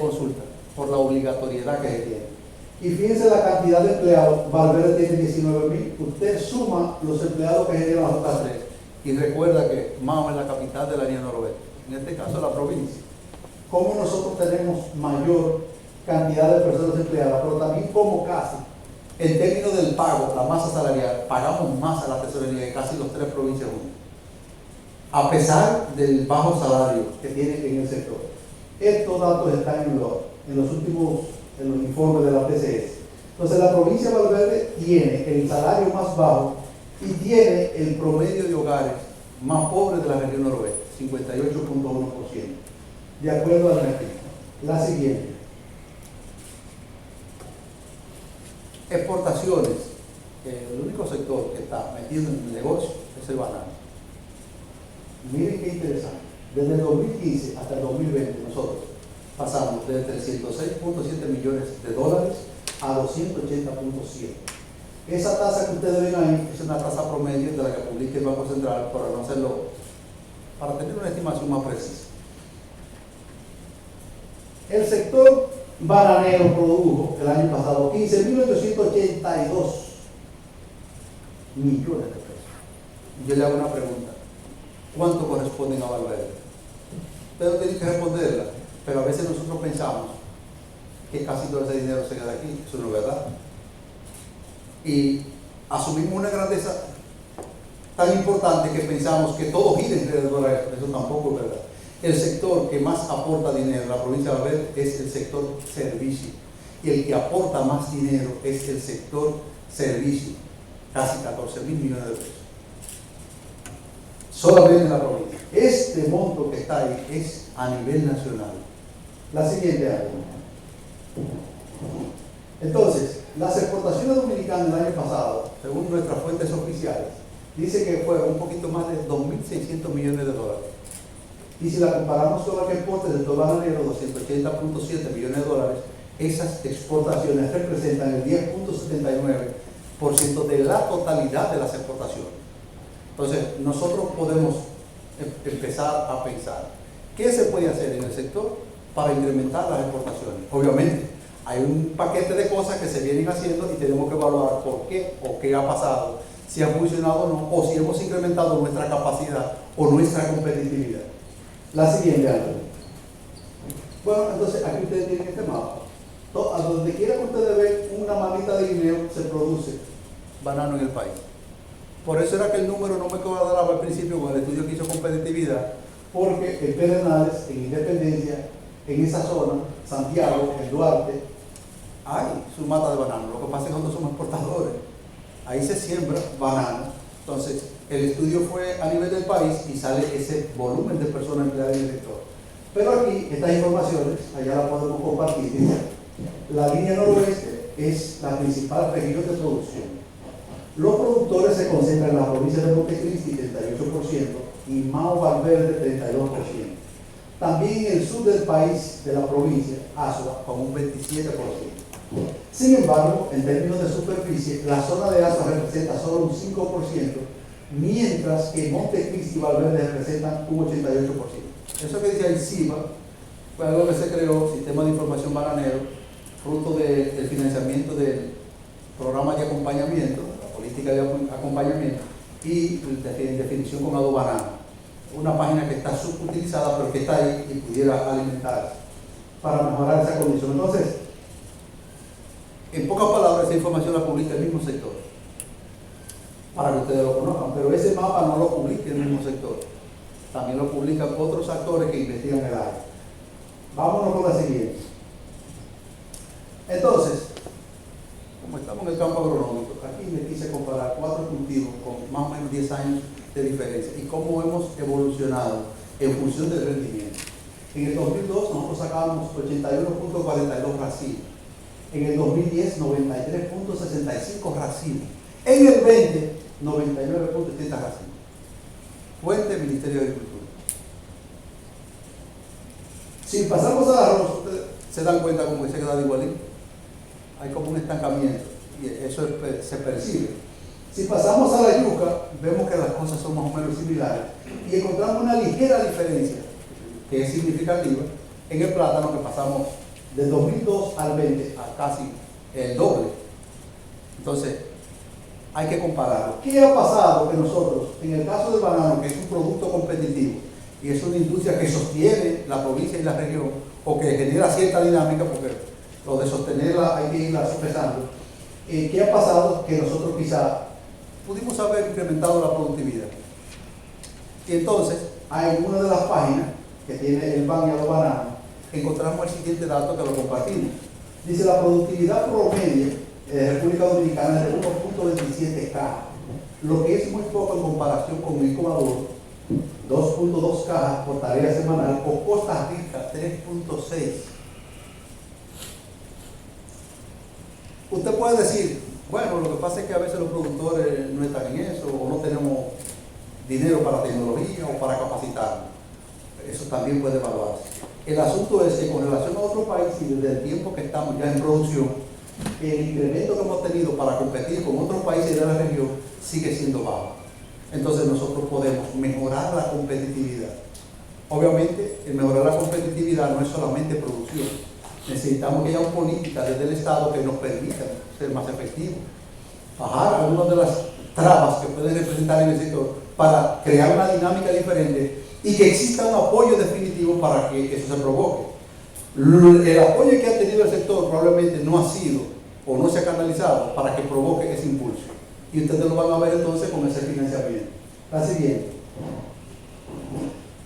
consulta por la obligatoriedad que se tiene. Y fíjense la cantidad de empleados. Valverde tiene 19.000. Usted suma los empleados que generan las otras 3 y recuerda que Mao es la capital de la línea noroeste, en este caso la provincia. Como nosotros tenemos mayor cantidad de personas empleadas, pero también como casi, en términos del pago, la masa salarial, pagamos más a la tesorería que casi los 3 provincias juntas, a pesar del bajo salario que tiene en el sector. Estos datos están en los últimos en los informes de la TCS. Entonces la provincia de Valverde tiene el salario más bajo y tiene el promedio de hogares más pobre de la región noroeste, 58.1%, de acuerdo al registro. La siguiente. Exportaciones. El único sector que está metido en el negocio es el banano. Miren qué interesante. Desde el 2015 hasta el 2020 nosotros pasamos de 306.7 millones de dólares a 280.7. Esa tasa que ustedes ven ahí es una tasa promedio de la que publica el Banco Central para no hacerlo, para tener una estimación más precisa. El sector bananero produjo el año pasado 15.882 millones de pesos. Yo le hago una pregunta. ¿Cuánto corresponden a Valverde? Ustedes tienen que responderla, pero a veces nosotros pensamos que casi todo ese dinero se queda aquí. Eso no es verdad. Y asumimos una grandeza tan importante que pensamos que todo gira alrededor de eso. Eso tampoco es verdad. El sector que más aporta dinero en la provincia de Valverde es el sector servicio. Y el que aporta más dinero es el sector servicio. Casi 14.000 millones de pesos. Solamente en la provincia. Este monto que está ahí es a nivel nacional. La siguiente área. Entonces, las exportaciones dominicanas del año pasado, según nuestras fuentes oficiales, dice que fue un poquito más de 2.600 millones de dólares. Y si la comparamos con la que exporta el sector bananero, 280.7 millones de dólares, esas exportaciones representan el 10.79% de la totalidad de las exportaciones. Entonces, nosotros podemos empezar a pensar qué se puede hacer en el sector para incrementar las exportaciones. Obviamente, hay un paquete de cosas que se vienen haciendo y tenemos que evaluar por qué o qué ha pasado, si ha funcionado o no, o si hemos incrementado nuestra capacidad o nuestra competitividad. La siguiente, Antonio. Bueno, entonces aquí ustedes tienen este mapa. A donde quiera que ustedes ven una manita de guineo, se produce banano en el país. Por eso era que el número no me cuadraba al principio con el estudio que hizo competitividad, porque en Pedernales, en Independencia, en esa zona, Santiago, en Duarte, hay su mata de banano. Lo que pasa es que nosotros somos exportadores. Ahí se siembra banano. Entonces, el estudio fue a nivel del país y sale ese volumen de personas empleadas en el sector. Pero aquí, estas informaciones, allá las podemos compartir. La línea noroeste es la principal región de producción. Los productores se concentran en la provincia de Montecristi, 38%, y Mao Valverde, 32%. También en el sur del país, de la provincia, Azua, con un 27%. Sin embargo, en términos de superficie, la zona de Azua representa solo un 5%, mientras que Montecristi y Valverde representan un 88%. Eso que dice ahí encima fue algo que se creó, Sistema de Información Bananero, fruto del financiamiento del programa de acompañamiento, la política de acompañamiento y en definición con adubanano. Una página que está subutilizada, pero que está ahí y pudiera alimentarse para mejorar esa condición. Entonces, en pocas palabras, esa información la publica el mismo sector, para que ustedes lo conozcan, pero ese mapa no lo publica el mismo sector, también lo publican otros actores que investigan el área. Vámonos con la siguiente. Entonces, como estamos en el campo agronómico, aquí les quise comparar 4 cultivos con más o menos 10 años de diferencia y cómo hemos evolucionado en función del rendimiento. En el 2002 nosotros sacábamos 81.42 racimos. En el 2010, 93.65 racimos. En el 20, 99.70 racimos. Fuente Ministerio de Agricultura. Si pasamos al arroz, ustedes se dan cuenta como que se queda igualito. Hay como un estancamiento y eso se percibe. Si pasamos a la yuca, vemos que las cosas son más o menos similares y encontramos una ligera diferencia que es significativa en el plátano, que pasamos del 2002 al 20 a casi el doble. Entonces, hay que compararlo. ¿Qué ha pasado? Que nosotros, en el caso del banano, que es un producto competitivo y es una industria que sostiene la provincia y la región, o que genera cierta dinámica, porque lo de sostenerla hay que irla sopesando, ¿qué ha pasado? Que nosotros quizá pudimos haber incrementado la productividad. Y entonces, en una de las páginas que tiene el BAN y los bananos, encontramos el siguiente dato que lo compartimos. Dice: la productividad promedio de República Dominicana es de 1.27 cajas, lo que es muy poco en comparación con Ecuador, 2.2 cajas por tarea semanal, o Costa Rica, 3.6. Usted puede decir, bueno, lo que pasa es que a veces los productores no están en eso, o no tenemos dinero para tecnología o para capacitarnos. Eso también puede evaluarse. El asunto es que con relación a otros países y desde el tiempo que estamos ya en producción, el incremento que hemos tenido para competir con otros países de la región sigue siendo bajo. Entonces nosotros podemos mejorar la competitividad. Obviamente, el mejorar la competitividad no es solamente producción. Necesitamos que haya una política desde el Estado que nos permita ser más efectivos, bajar algunas de las trabas que pueden representar en el sector para crear una dinámica diferente y que exista un apoyo definitivo para que eso se provoque. El apoyo que ha tenido el sector probablemente no ha sido o no se ha canalizado para que provoque ese impulso. Y ustedes lo van a ver entonces con ese financiamiento. La siguiente.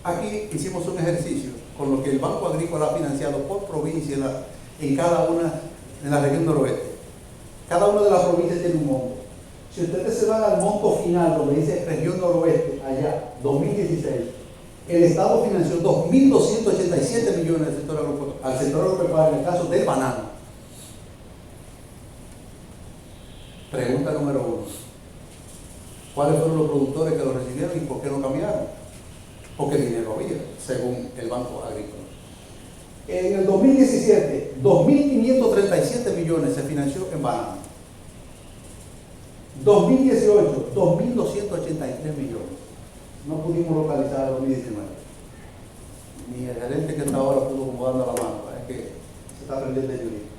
Aquí hicimos un ejercicio con lo que el Banco Agrícola ha financiado por provincia en cada una, en la región noroeste. Cada una de las provincias tiene un monto. Si ustedes se van al monto final, donde dice región noroeste, allá, 2016, el Estado financió 2.287 millones al sector agropecuario en el caso del banano. Pregunta número 1. ¿Cuáles fueron los productores que lo recibieron y por qué no cambiaron? Porque dinero había, según el Banco Agrícola. En el 2017, 2.537 millones se financió en banano. 2018, 2.283 millones. No pudimos localizar el 2019. ni el gerente que está ahora pudo como dando la mano, es que se está aprendiendo el jurídico.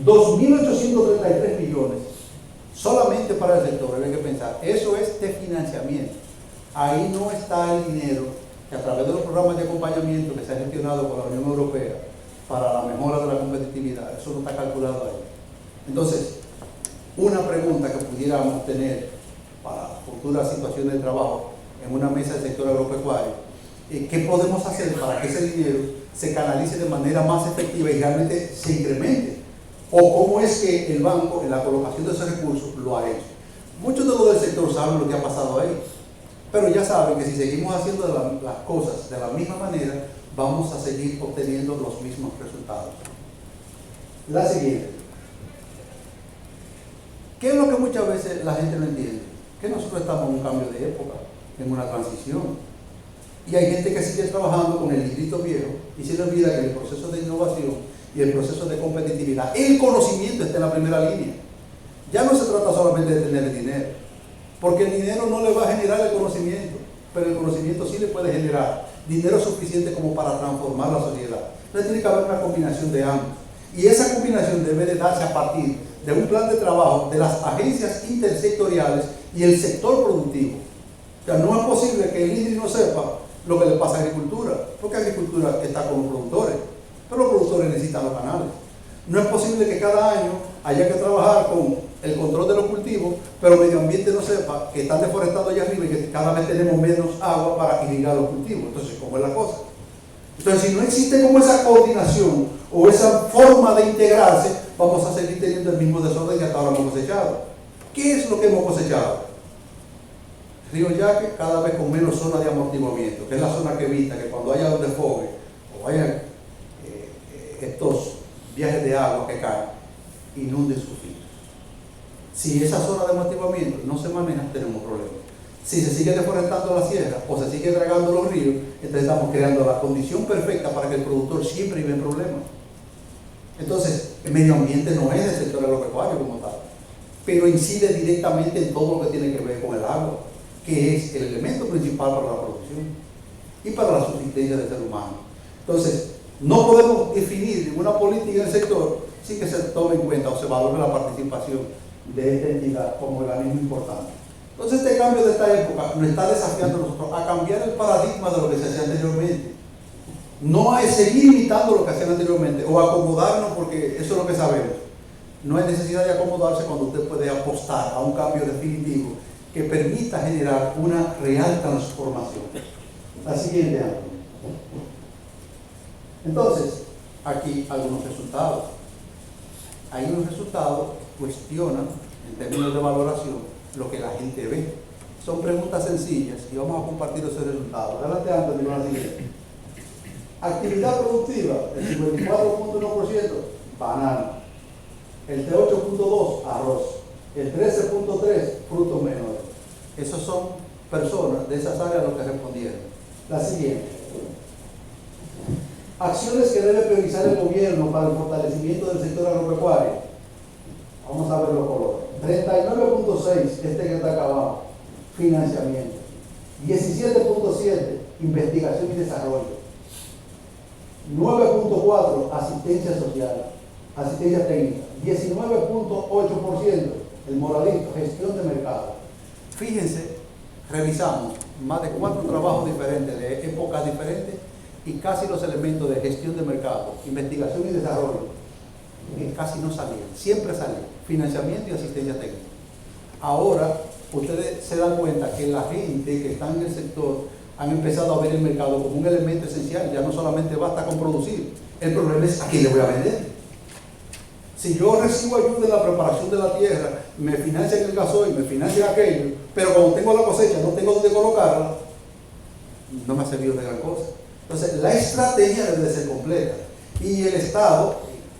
2.833 millones solamente para el sector, hay que pensar, eso es de financiamiento. Ahí no está el dinero que a través de los programas de acompañamiento que se han gestionado por la Unión Europea para la mejora de la competitividad, eso no está calculado ahí. Entonces, una pregunta que pudiéramos tener para futuras situaciones de trabajo en una mesa del sector agropecuario, ¿qué podemos hacer para que ese dinero se canalice de manera más efectiva y realmente se incremente? ¿O cómo es que el banco, en la colocación de esos recursos, lo ha hecho? Muchos de los del sector saben lo que ha pasado ahí, pero ya saben que si seguimos haciendo las cosas de la misma manera, vamos a seguir obteniendo los mismos resultados. La siguiente. ¿Qué es lo que muchas veces la gente no entiende? Que nosotros estamos en un cambio de época, en una transición. Y hay gente que sigue trabajando con el librito viejo y se le olvida que el proceso de innovación y el proceso de competitividad, el conocimiento está en la primera línea. Ya no se trata solamente de tener el dinero, porque el dinero no le va a generar el conocimiento, pero el conocimiento sí le puede generar dinero suficiente como para transformar la sociedad. Entonces tiene que haber una combinación de ambos. Y esa combinación debe de darse a partir de un plan de trabajo de las agencias intersectoriales y el sector productivo. O sea, no es posible que el INDRI no sepa lo que le pasa a agricultura, porque agricultura está con los productores, pero los productores necesitan los canales. No es posible que cada año haya que trabajar con el control de los cultivos, pero medio ambiente no sepa que están deforestando allá arriba y que cada vez tenemos menos agua para irrigar los cultivos. Entonces, ¿cómo es la cosa? Entonces, si no existe como esa coordinación o esa forma de integrarse, vamos a seguir teniendo el mismo desorden que hasta ahora hemos cosechado. ¿Qué es lo que hemos cosechado? Río Yaque cada vez con menos zona de amortiguamiento, que es la zona que evita que cuando haya un desfogue o haya estos viajes de agua que caen, inunden sus filas. Si esa zona de amortiguamiento no se maneja, tenemos problemas. Si se sigue deforestando la sierra o se sigue dragando los ríos, entonces estamos creando la condición perfecta para que el productor siempre vive en problemas. Entonces, el medio ambiente no es del sector agropecuario como tal, pero incide directamente en todo lo que tiene que ver con el agua, que es el elemento principal para la producción y para la subsistencia del ser humano. Entonces, no podemos definir ninguna política en el sector sin que se tome en cuenta o se valore la participación de esta entidad como organismo importante. Entonces, este cambio de esta época nos está desafiando a nosotros a cambiar el paradigma de lo que se hacía anteriormente. No a seguir imitando lo que hacían anteriormente o acomodarnos porque eso es lo que sabemos. No hay necesidad de acomodarse cuando usted puede apostar a un cambio definitivo que permita generar una real transformación. La siguiente, Antonio. Entonces, aquí algunos resultados. Hay unos resultados que cuestionan, en términos de valoración, lo que la gente ve. Son preguntas sencillas y vamos a compartir esos resultados. Adelante, Antonio, con la siguiente. Actividad productiva, el 54.1%, banana. El 8.2%, arroz. El 13.3%, frutos menores. Esas son personas de esas áreas los que respondieron. La siguiente. Acciones que debe priorizar el gobierno para el fortalecimiento del sector agropecuario. Vamos a ver los colores. 39.6, este que está acá abajo, financiamiento. 17.7, investigación y desarrollo. 9.4, asistencia social, asistencia técnica. 19.8%, el moralito, gestión de mercado. Fíjense, revisamos más de 4 trabajos diferentes, de épocas diferentes, y casi los elementos de gestión de mercado, investigación y desarrollo, que casi no salían, siempre salían, financiamiento y asistencia técnica. Ahora, ustedes se dan cuenta que la gente que está en el sector han empezado a ver el mercado como un elemento esencial, ya no solamente basta con producir, el problema es a quién le voy a vender. Si yo recibo ayuda en la preparación de la tierra, me financian el gasoil, me financian aquello, pero cuando tengo la cosecha no tengo dónde colocarla, no me ha servido de gran cosa. Entonces, la estrategia debe de ser completa y el Estado,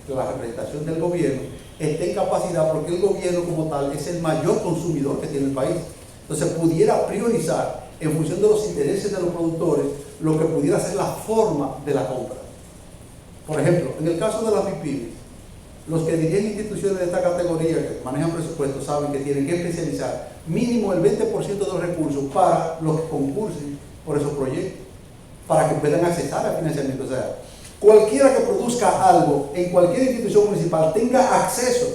la representación del gobierno, está en capacidad porque el gobierno como tal es el mayor consumidor que tiene el país. Entonces, pudiera priorizar en función de los intereses de los productores lo que pudiera ser la forma de la compra. Por ejemplo, en el caso de las MIPYMES, los que dirigen instituciones de esta categoría que manejan presupuestos saben que tienen que especializar mínimo el 20% de los recursos para los que concursen por esos proyectos. para que puedan accesar al financiamiento. O sea, cualquiera que produzca algo en cualquier institución municipal tenga acceso.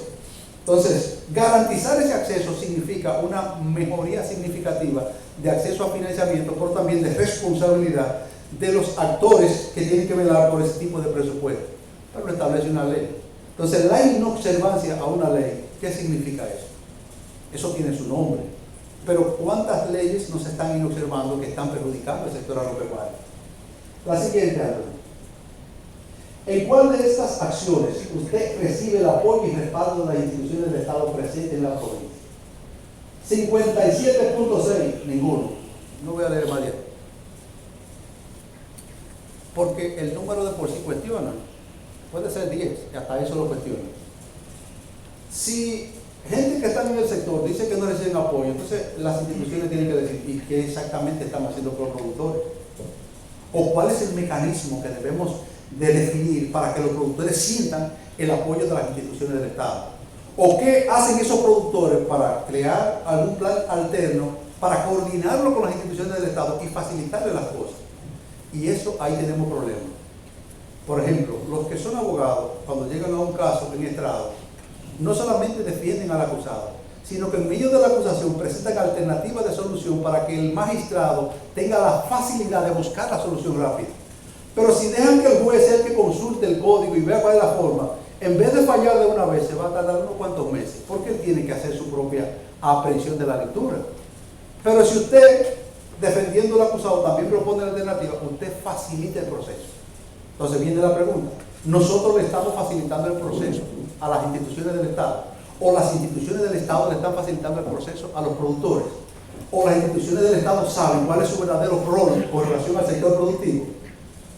Entonces, garantizar ese acceso significa una mejoría significativa de acceso a financiamiento, pero también de responsabilidad de los actores que tienen que velar por ese tipo de presupuesto. Pero lo establece una ley. Entonces, la inobservancia a una ley, ¿qué significa eso? Eso tiene su nombre. Pero ¿cuántas leyes nos están inobservando que están perjudicando al sector agropecuario? La siguiente, Álvaro. ¿En cuál de estas acciones usted recibe el apoyo y respaldo de las instituciones del Estado presentes en la provincia? 57.6, ninguno. No voy a leer más bien. Porque el número de por sí cuestiona. Puede ser 10, y hasta eso lo cuestiona. Si gente que está en el sector dice que no reciben apoyo, entonces las instituciones tienen que decir, ¿y qué exactamente están haciendo con los productores? ¿O cuál es el mecanismo que debemos de definir para que los productores sientan el apoyo de las instituciones del Estado? ¿O qué hacen esos productores para crear algún plan alterno para coordinarlo con las instituciones del Estado y facilitarle las cosas? Y eso, ahí tenemos problemas. Por ejemplo, los que son abogados, cuando llegan a un caso en estrado, no solamente defienden al acusado, sino que en medio de la acusación presentan alternativas de solución para que el magistrado tenga la facilidad de buscar la solución rápida. Pero si dejan que el juez sea el que consulte el código y vea cuál es la forma, en vez de fallar de una vez, se va a tardar unos cuantos meses, porque él tiene que hacer su propia aprehensión de la lectura. Pero si usted, defendiendo al acusado, también propone la alternativa, usted facilita el proceso. Entonces viene la pregunta, ¿nosotros le estamos facilitando el proceso a las instituciones del Estado? ¿O las instituciones del Estado le están facilitando el proceso a los productores? ¿O las instituciones del Estado saben cuál es su verdadero rol con relación al sector productivo?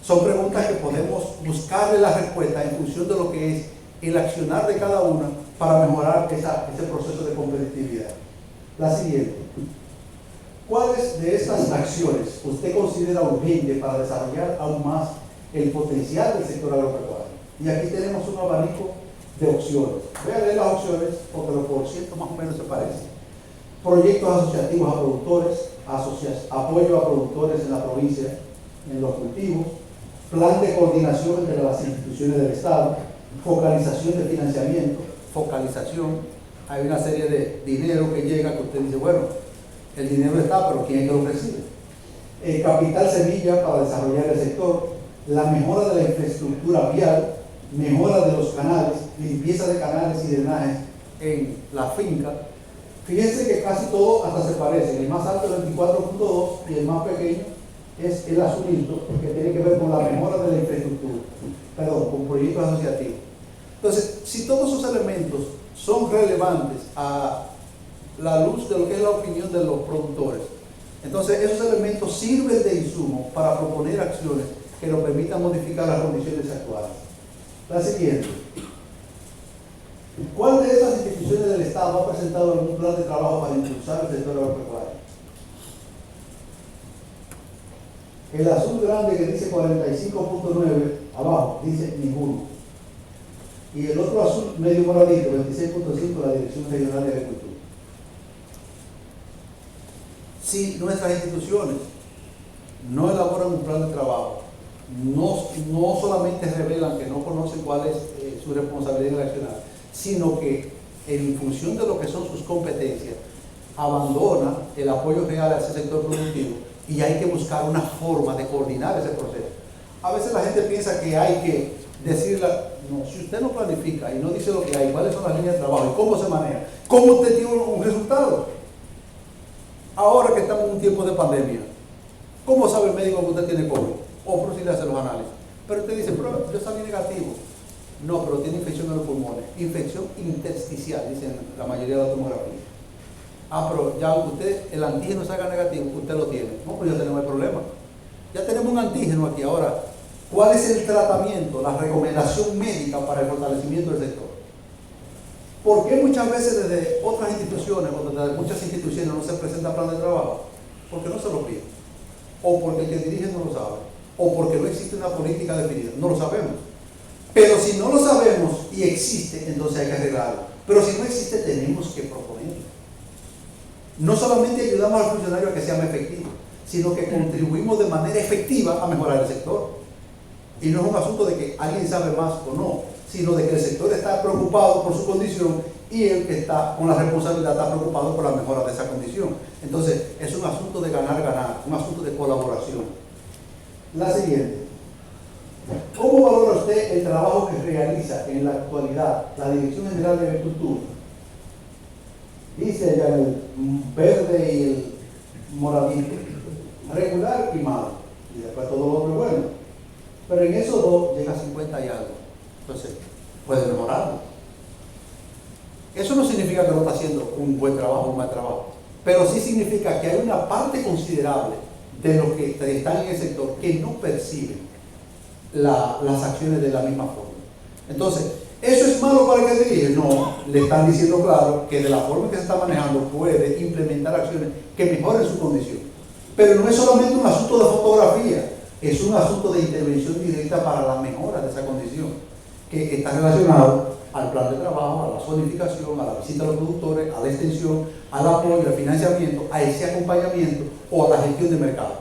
Son preguntas que podemos buscarle la respuesta en función de lo que es el accionar de cada una para mejorar ese proceso de competitividad. La siguiente. ¿Cuáles de estas acciones usted considera urgente para desarrollar aún más el potencial del sector agropecuario? Y aquí tenemos un abanico de opciones. Voy a leer las opciones porque los porcientos más o menos se parecen. Proyectos asociativos a productores, apoyo a productores en la provincia, en los cultivos, plan de coordinación entre las instituciones del Estado, focalización de financiamiento, focalización, hay una serie de dinero que llega que usted dice, bueno, el dinero está, pero ¿quién es que lo recibe? Capital semilla para desarrollar el sector, la mejora de la infraestructura vial, mejora de los canales, limpieza de canales y drenajes en la finca. Fíjense que casi todo hasta se parecen, el más alto es 24.2 y el más pequeño es el azulito, que tiene que ver con la mejora de la infraestructura, con proyectos asociativos. Entonces, si todos esos elementos son relevantes a la luz de lo que es la opinión de los productores, entonces esos elementos sirven de insumo para proponer acciones que nos permitan modificar las condiciones actuales. La siguiente. ¿Cuál de estas instituciones del Estado ha presentado algún plan de trabajo para impulsar el sector agropecuario? El azul grande que dice 45.9 abajo dice ninguno. Y el otro azul medio moradito, 26.5, la Dirección Regional de Agricultura. Si nuestras instituciones no elaboran un plan de trabajo, no solamente revelan que no conocen cuál es su responsabilidad nacional, sino que en función de lo que son sus competencias, abandona el apoyo real a ese sector productivo y hay que buscar una forma de coordinar ese proceso. A veces la gente piensa que hay que decirle, no, si usted no planifica y no dice lo que hay, cuáles son las líneas de trabajo y cómo se maneja, ¿cómo usted tiene un resultado? Ahora que estamos en un tiempo de pandemia, ¿cómo sabe el médico que usted tiene COVID? O por si le hace los análisis. Pero usted dice, pero yo salí negativo. No, pero tiene infección en los pulmones. Infección intersticial, dicen la mayoría de la tomografía. Ah, pero ya usted, el antígeno salga negativo, usted lo tiene. No, pues ya tenemos el problema. Ya tenemos un antígeno aquí. Ahora, ¿cuál es el tratamiento, la recomendación médica para el fortalecimiento del sector? ¿Por qué muchas veces desde otras instituciones o desde muchas instituciones no se presenta plan de trabajo? Porque no se lo piden. O porque el que dirige no lo sabe. O porque no existe una política definida. No lo sabemos. Pero si no lo sabemos y existe, entonces hay que arreglarlo. Pero si no existe, tenemos que proponerlo. No solamente ayudamos al funcionario a que sea más efectivo, sino que contribuimos de manera efectiva a mejorar el sector. Y no es un asunto de que alguien sabe más o no, sino de que el sector está preocupado por su condición y el que está con la responsabilidad está preocupado por la mejora de esa condición. Entonces, es un asunto de ganar-ganar, un asunto de colaboración. La siguiente. ¿Cómo valora usted el trabajo que realiza en la actualidad la Dirección General de Agricultura? Dice allá el verde y el moradito, regular y malo, y después todo lo otro bueno. Pero en esos dos llega a 50 y algo. Entonces, puede mejorarlo. Eso no significa que no está haciendo un buen trabajo o un mal trabajo, pero sí significa que hay una parte considerable de los que están en el sector que no perciben las acciones de la misma forma. Entonces, ¿eso es malo para el que dirige? No, le están diciendo claro que de la forma que se está manejando puede implementar acciones que mejoren su condición. Pero no es solamente un asunto de fotografía, es un asunto de intervención directa para la mejora de esa condición, que está relacionado al plan de trabajo, a la zonificación, a la visita a los productores, a la extensión, al apoyo, al financiamiento, a ese acompañamiento o a la gestión de mercado.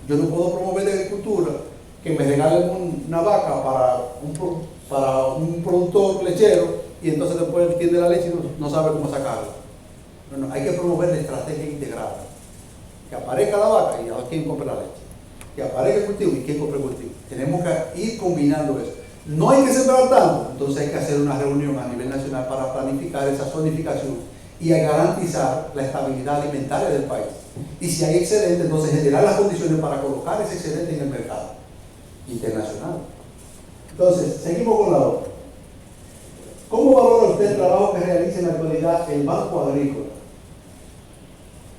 Yo no puedo promover la agricultura que me regalen una vaca para un productor lechero y entonces después él tiene la leche y no sabe cómo sacarla. Bueno, hay que promover la estrategia integrada. Que aparezca la vaca y a quién compra la leche. Que aparezca el cultivo y quién compra el cultivo. Tenemos que ir combinando eso. No hay que sembrar tanto, entonces hay que hacer una reunión a nivel nacional para planificar esa zonificación y a garantizar la estabilidad alimentaria del país. Y si hay excedente, entonces generar las condiciones para colocar ese excedente en el mercado internacional. Entonces, seguimos con la otra. ¿Cómo valora usted el trabajo que realiza en la actualidad el Banco Agrícola?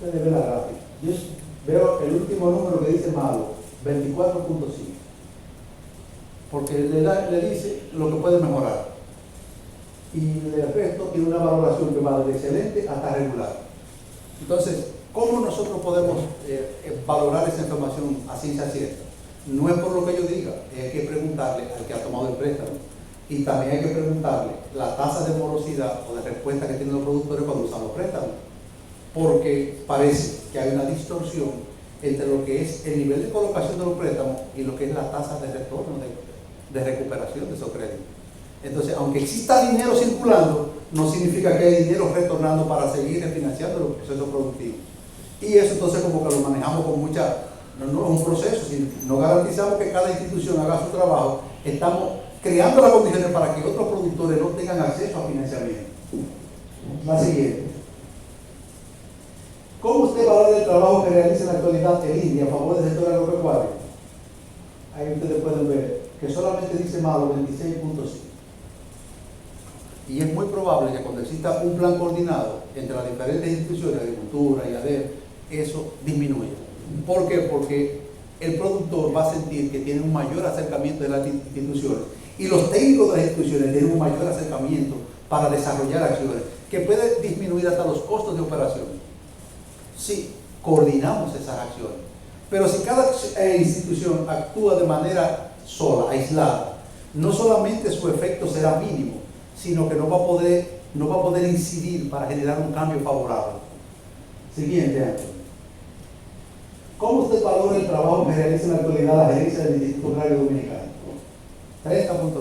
Ustedes ven la gráfica. Yo veo el último número que dice malo, 24.5. Porque le dice lo que puede mejorar. Y el resto tiene una valoración que va desde excelente hasta regular. Entonces, ¿cómo nosotros podemos valorar esa información a ciencia cierta? No es por lo que yo diga, hay que preguntarle al que ha tomado el préstamo. Y también hay que preguntarle la tasa de morosidad o de respuesta que tienen los productores cuando usan los préstamos. Porque parece que hay una distorsión entre lo que es el nivel de colocación de los préstamos y lo que es la tasa de retorno de recuperación de esos créditos. Entonces, aunque exista dinero circulando, no significa que hay dinero retornando para seguir financiando los procesos productivos. Y eso entonces como que lo manejamos con mucha, no es un proceso, si no garantizamos que cada institución haga su trabajo, estamos creando las condiciones para que otros productores no tengan acceso a financiamiento. La siguiente. ¿Cómo usted valora el trabajo que realiza en la actualidad el INDI a favor del sector agropecuario? Ahí ustedes pueden ver que solamente dice malo 26.5. Y es muy probable que cuando exista un plan coordinado entre las diferentes instituciones, agricultura y ADER, eso disminuya. ¿Por qué? Porque el productor va a sentir que tiene un mayor acercamiento de las instituciones y los técnicos de las instituciones tienen un mayor acercamiento para desarrollar acciones que puede disminuir hasta los costos de operación. Sí, coordinamos esas acciones. Pero si cada institución actúa de manera sola, aislada, no solamente su efecto será mínimo, sino que no va a poder incidir para generar un cambio favorable. Siguiente, Antonio. ¿Cómo usted valora el trabajo que realiza en la actualidad la gerencia del Instituto Agrario Dominicano? 30.9.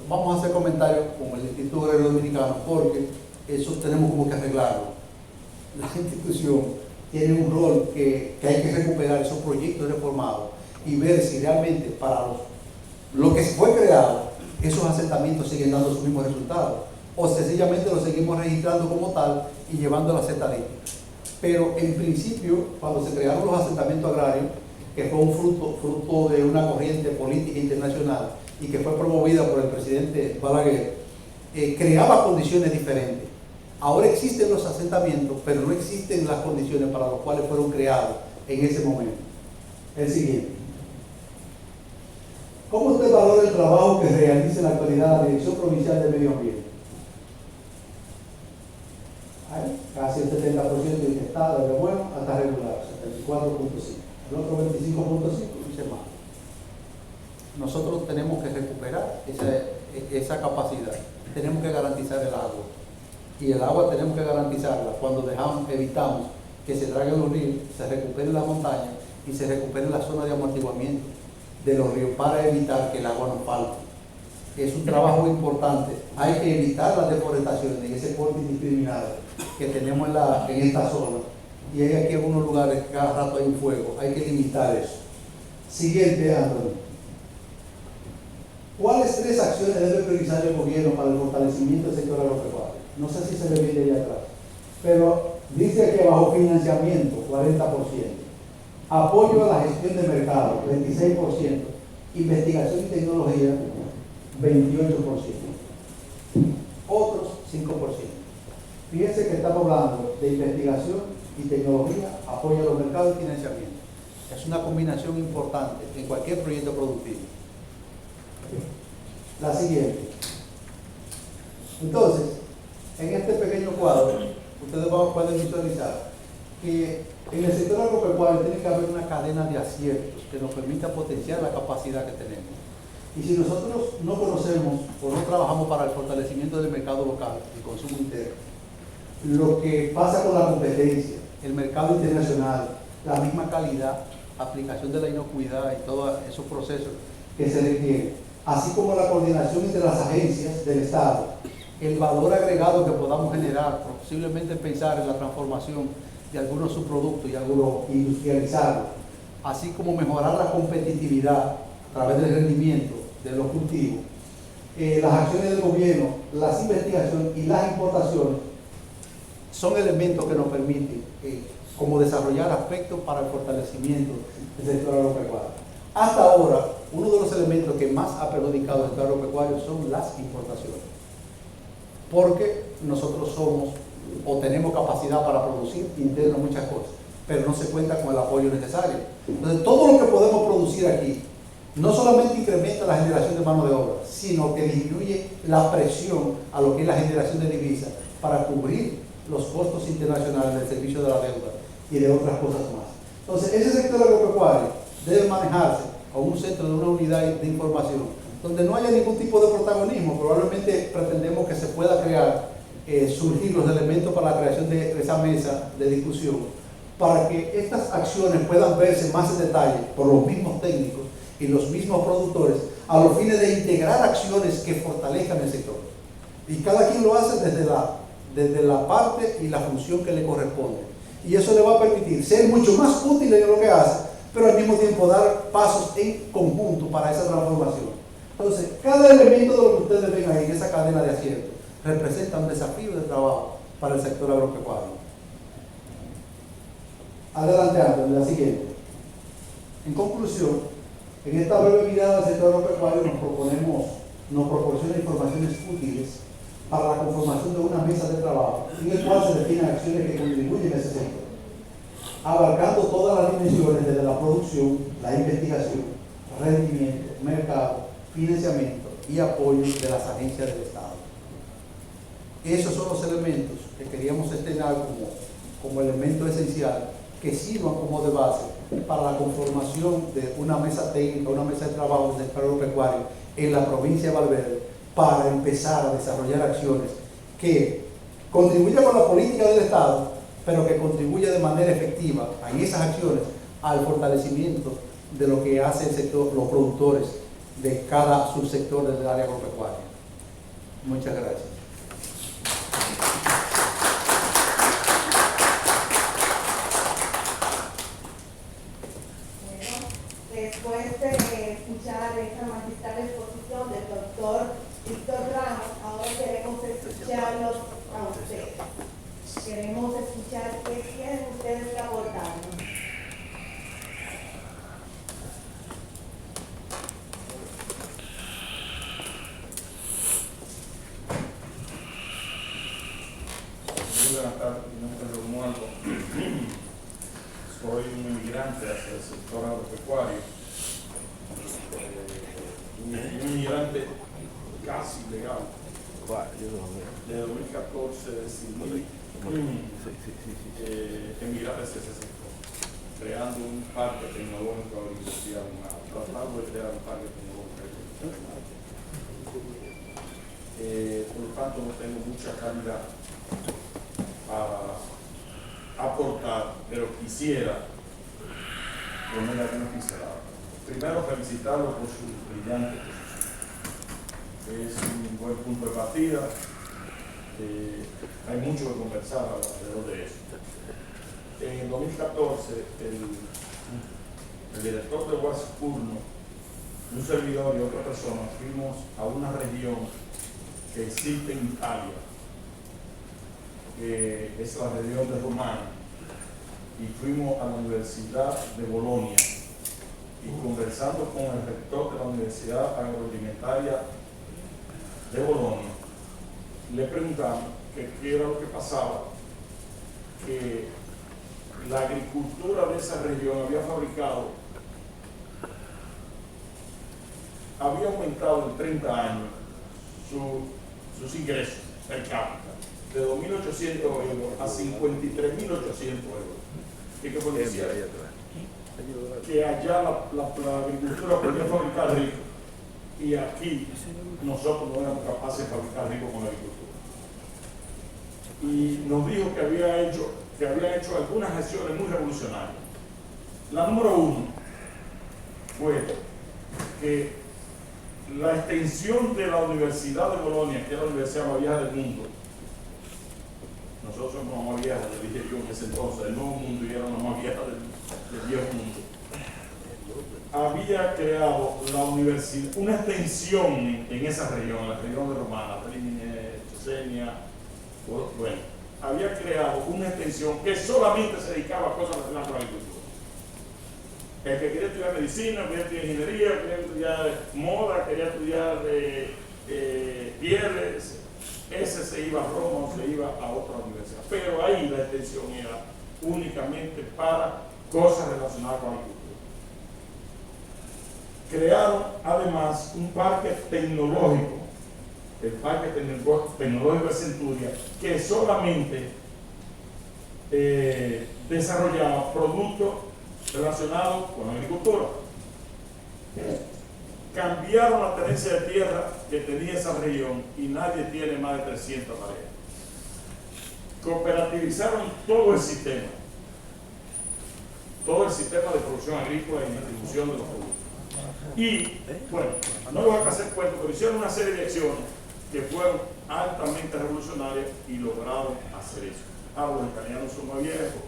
Vamos a hacer comentarios con el Instituto Agrario Dominicano porque eso tenemos como que arreglarlo. La institución tiene un rol que hay que recuperar esos proyectos reformados y ver si realmente para lo que fue creado, esos asentamientos siguen dando sus mismos resultados o sencillamente lo seguimos registrando como tal y llevando las estadísticas. Pero en principio, cuando se crearon los asentamientos agrarios, que fue un fruto de una corriente política internacional y que fue promovida por el presidente Balaguer, creaba condiciones diferentes. Ahora existen los asentamientos, pero no existen las condiciones para las cuales fueron creados en ese momento. El siguiente. ¿Cómo usted valora el trabajo que realiza en la actualidad la Dirección Provincial de Medio Ambiente? Casi el 70% intestado de bueno hasta regular, 74.5. El otro 25.5 dice más. Nosotros tenemos que recuperar esa capacidad. Tenemos que garantizar el agua. Y el agua tenemos que garantizarla cuando evitamos que se draguen los ríos, se recupere la montaña y se recupere la zona de amortiguamiento de los ríos para evitar que el agua nos falte. Es un trabajo importante. Hay que evitar la deforestación y ese corte indiscriminado que tenemos en esta zona. Y hay aquí algunos lugares que cada rato hay un fuego. Hay que limitar eso. Siguiente, Antonio. ¿Cuáles 3 acciones debe priorizar el gobierno para el fortalecimiento del sector agropecuario? No sé si se le viene allá atrás, pero dice que bajo financiamiento, 40%, apoyo a la gestión de mercado, 26%, investigación y tecnología, 28%, otros 5%. Fíjense que estamos hablando de investigación y tecnología, apoyo a los mercados y financiamiento. Es una combinación importante en cualquier proyecto productivo. La siguiente. Entonces, en este pequeño cuadro, ustedes pueden visualizar que en el sector agropecuario tiene que haber una cadena de aciertos que nos permita potenciar la capacidad que tenemos. Y si nosotros no conocemos o no trabajamos para el fortalecimiento del mercado local, el consumo interno, lo que pasa con la competencia, el mercado internacional, la misma calidad, aplicación de la inocuidad y todos esos procesos que se requieren, así como la coordinación entre las agencias del Estado, el valor agregado que podamos generar, posiblemente pensar en la transformación de algunos subproductos y algunos industrializarlos, así como mejorar la competitividad a través del rendimiento de los cultivos, las acciones del gobierno, las investigaciones y las importaciones son elementos que nos permiten como desarrollar aspectos para el fortalecimiento del sector agropecuario. Hasta ahora, uno de los elementos que más ha perjudicado al sector agropecuario son las importaciones, porque nosotros somos o tenemos capacidad para producir interno muchas cosas, pero no se cuenta con el apoyo necesario. Entonces, todo lo que podemos producir aquí no solamente incrementa la generación de mano de obra, sino que disminuye la presión a lo que es la generación de divisas para cubrir los costos internacionales del servicio de la deuda y de otras cosas más. Entonces, ese sector agropecuario debe manejarse con un centro de una unidad de información donde no haya ningún tipo de protagonismo. Probablemente pretendemos que se pueda crear, surgir los elementos para la creación de esa mesa de discusión, para que estas acciones puedan verse más en detalle por los mismos técnicos y los mismos productores, a los fines de integrar acciones que fortalezcan el sector. Y cada quien lo hace desde la parte y la función que le corresponde. Y eso le va a permitir ser mucho más útil en lo que hace, pero al mismo tiempo dar pasos en conjunto para esa transformación. Entonces, cada elemento de lo que ustedes ven ahí en esa cadena de acierto representa un desafío de trabajo para el sector agropecuario. Adelante, Antonio, la siguiente. En conclusión, en esta breve mirada al sector agropecuario nos proporciona informaciones útiles para la conformación de una mesa de trabajo en el cual se definen acciones que contribuyen a ese sector, abarcando todas las dimensiones desde la producción, la investigación, rendimiento, mercado, financiamiento y apoyo de las agencias del Estado. Esos son los elementos que queríamos estrenar como elemento esencial que sirvan como de base para la conformación de una mesa técnica, una mesa de trabajo del sector agropecuario en la provincia de Valverde, para empezar a desarrollar acciones que contribuyan con la política del Estado, pero que contribuya de manera efectiva en esas acciones al fortalecimiento de lo que hace el sector, los productores de cada subsector del área agropecuaria. Muchas gracias. Después de escuchar esta magistral exposición del doctor Víctor Ramos, ahora queremos escucharlos a ustedes. Queremos escuchar qué tienen ustedes que aportarnos. Buenas tardes, mi nombre es Romualdo. Soy un inmigrante hacia el sector agropecuario. Un inmigrante casi legal. De 2014 decidí emigrar hacia ese sector, creando un parque tecnológico a la Universidad de Humana, tratando de crear un parque tecnológico a la Universidad de Humana. Por lo tanto, no tengo mucha calidad para aportar, pero quisiera poner algunas pinceladas. Primero, felicitarlo por su brillante posición. Es un buen punto de partida. Hay mucho que conversar alrededor de eso. En 2014, el director de Guascurno, un servidor y otra persona, fuimos a una región que existe en Italia, que es la región de Romana, y fuimos a la Universidad de Bolonia, y conversando con el rector de la Universidad Agroalimentaria de Bolonia, le preguntamos que qué era lo que pasaba, que la agricultura de esa región había aumentado en 30 años sus ingresos per cápita, de 2.800 euros a 53.800 euros. ¿Y qué fue decir? Que allá la agricultura podía fabricar rico, y aquí nosotros no éramos capaces de fabricar rico con la agricultura. Y nos dijo que había hecho algunas acciones muy revolucionarias. La número uno fue que la extensión de la Universidad de Bolonia, que es la universidad más vieja del mundo, nosotros somos la más vieja, le dije yo en ese entonces, el nuevo mundo, y era la más vieja del viejo mundo, había creado la universidad, una extensión en esa región, la región de Romana, Rimini, Chesenia, bueno, había creado una extensión que solamente se dedicaba a cosas relacionadas con la agricultura. El que quería estudiar medicina, quería estudiar ingeniería, quería estudiar moda, quería estudiar pieles, ese se iba a Roma o se iba a otra universidad. Pero ahí la extensión era únicamente para cosas relacionadas con la agricultura. Crearon además un parque tecnológico, el Parque Tecnológico de Centuria, que solamente desarrollaba productos relacionados con la agricultura. Cambiaron la tenencia de tierra que tenía esa región y nadie tiene más de 300 tareas. Cooperativizaron todo el sistema de producción agrícola y distribución de los productos. Y, bueno, no lo voy a hacer cuento, pero hicieron una serie de acciones que fueron altamente revolucionarias y lograron hacer eso. Los italianos son más viejos,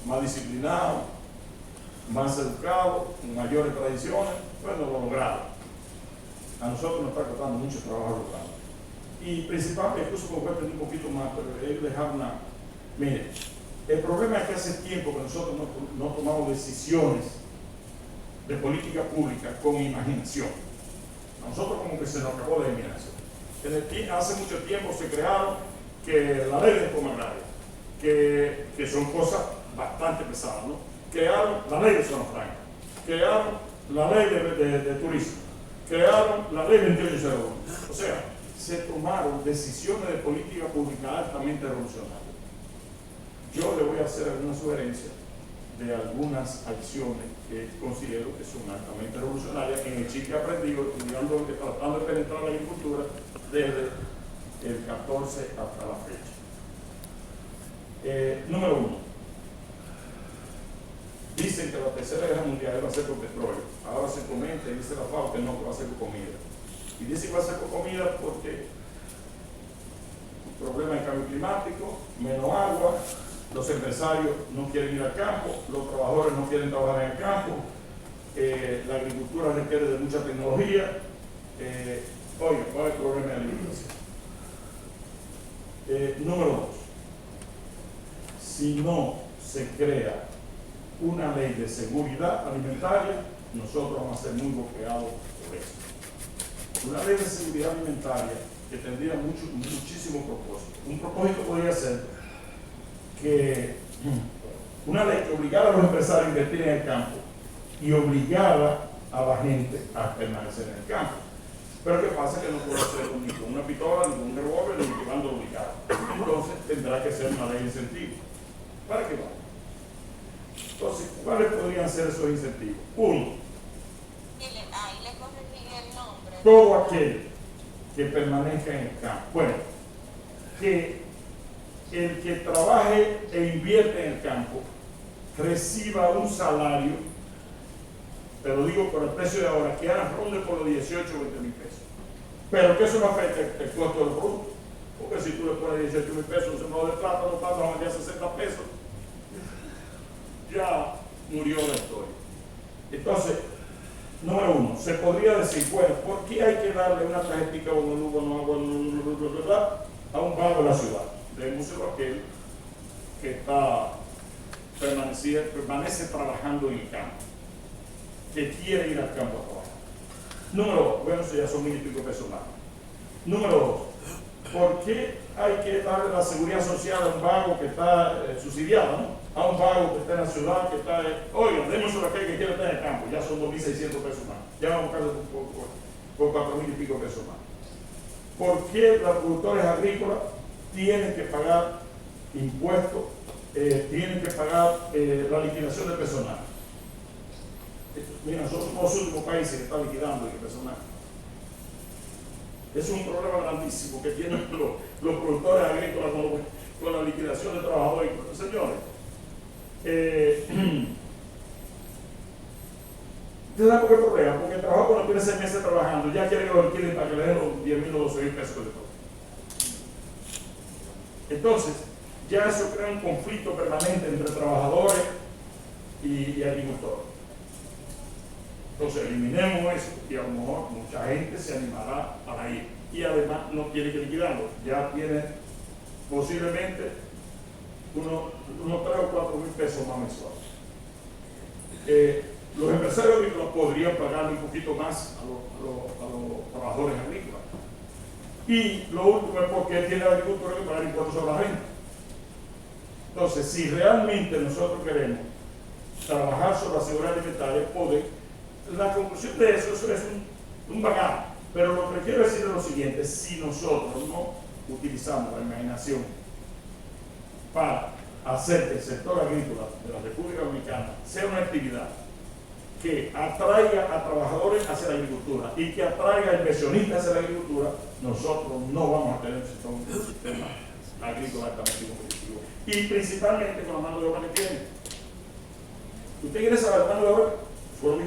más disciplinados, más educados, con mayores tradiciones, bueno, lo lograron. A nosotros nos está costando mucho trabajo lograrlo. Y principalmente, incluso como voy a aprender un poquito más, pero ellos dejaron una... Mire, el problema es que hace tiempo que nosotros no tomamos decisiones de política pública con imaginación. A nosotros como que se nos acabó la imaginación. Hace mucho tiempo se crearon que la ley de reforma agraria, que son cosas bastante pesadas, ¿no? Crearon la ley de zona franca, crearon la ley de turismo, crearon la ley 2801. O sea, se tomaron decisiones de política pública altamente revolucionarias. Yo le voy a hacer alguna sugerencia de algunas acciones que considero que son altamente revolucionarias en el chip que he aprendido estudiando, tratando de penetrar la agricultura desde el 14 hasta la fecha. Número uno, dicen que la tercera guerra mundial va a ser por petróleo. Ahora se comenta y dice la FAO que no, que va a ser por comida. Y dice que va a ser por comida porque problema de cambio climático, menos agua, los empresarios no quieren ir al campo, los trabajadores no quieren trabajar en el campo, la agricultura requiere de mucha tecnología. Oye, ¿cuál es el problema de la alimentación? Número dos, si no se crea una ley de seguridad alimentaria, nosotros vamos a ser muy bloqueados por eso. Una ley de seguridad alimentaria que tendría muchísimos propósitos. Un propósito podría ser que una ley que obligara a los empresarios a invertir en el campo y obligara a la gente a permanecer en el campo. Pero ¿qué pasa? Que no puede hacerlo ni con una pistola, ni con un revólver, ni llevando obligado. Entonces tendrá que ser una ley de incentivos. ¿Para qué va? Entonces, ¿cuáles podrían ser esos incentivos? Uno, todo aquel que permanezca en el campo. Bueno, que el que trabaje e invierte en el campo reciba un salario, te lo digo por el precio de ahora, que ahora ronde por los 18 o 20 mil pesos. Pero que eso no afecta el costo del producto. Porque si tú le pones 18 mil pesos un sembrado de plátano, los plátanos van a 60 pesos, ya murió la historia. Entonces, número uno, se podría decir, bueno, ¿por qué hay que darle una tarjetita a un vago de la ciudad? Démoselo a aquel que permanece trabajando en el campo, que quiere ir al campo a trabajar. Número dos, bueno, eso ya son 1.000 y pico pesos más. Número dos, ¿por qué hay que darle la seguridad social a un vago que está subsidiado, ¿no? A un vago que está en la ciudad, que está, oiga, démoselo a aquel que quiere estar en el campo, ya son 2.600 pesos más, ya vamos a buscar por 4.000 y pico pesos más. ¿Por qué los productores agrícolas tienen que pagar impuestos, tienen que pagar la liquidación del personal? Mira, nosotros somos los últimos países que están liquidando el personal. Es un problema grandísimo que tienen los productores agrícolas con la liquidación de trabajadores. Señores, ¿ustedes saben por qué problema? Porque el trabajador cuando tiene 6 meses trabajando ya quiere que lo alquilen para que le den los 10.000 o 12.000 pesos de todo. Entonces, ya eso crea un conflicto permanente entre trabajadores y agricultores. Entonces, eliminemos eso y a lo mejor mucha gente se animará a ir. Y además no tiene que liquidarlo, ya tiene posiblemente unos 3 o 4 mil pesos más mensuales. Los empresarios agrícolas podrían pagarle un poquito más a los trabajadores agrícolas. Y lo último es porque tiene la agricultura que pagar impuestos sobre la renta. Entonces, si realmente nosotros queremos trabajar sobre la seguridad alimentaria, la conclusión de eso es un bagaje. Pero lo que quiero decir es lo siguiente: si nosotros no utilizamos la imaginación para hacer que el sector agrícola de la República Dominicana sea una actividad que atraiga a trabajadores hacia la agricultura y que atraiga a inversionistas hacia la agricultura, nosotros no vamos a tener un sistema agrícola altamente competitivo. Y principalmente con la mano de obra que tiene. ¿Usted quiere saber la mano de obra? Fue lo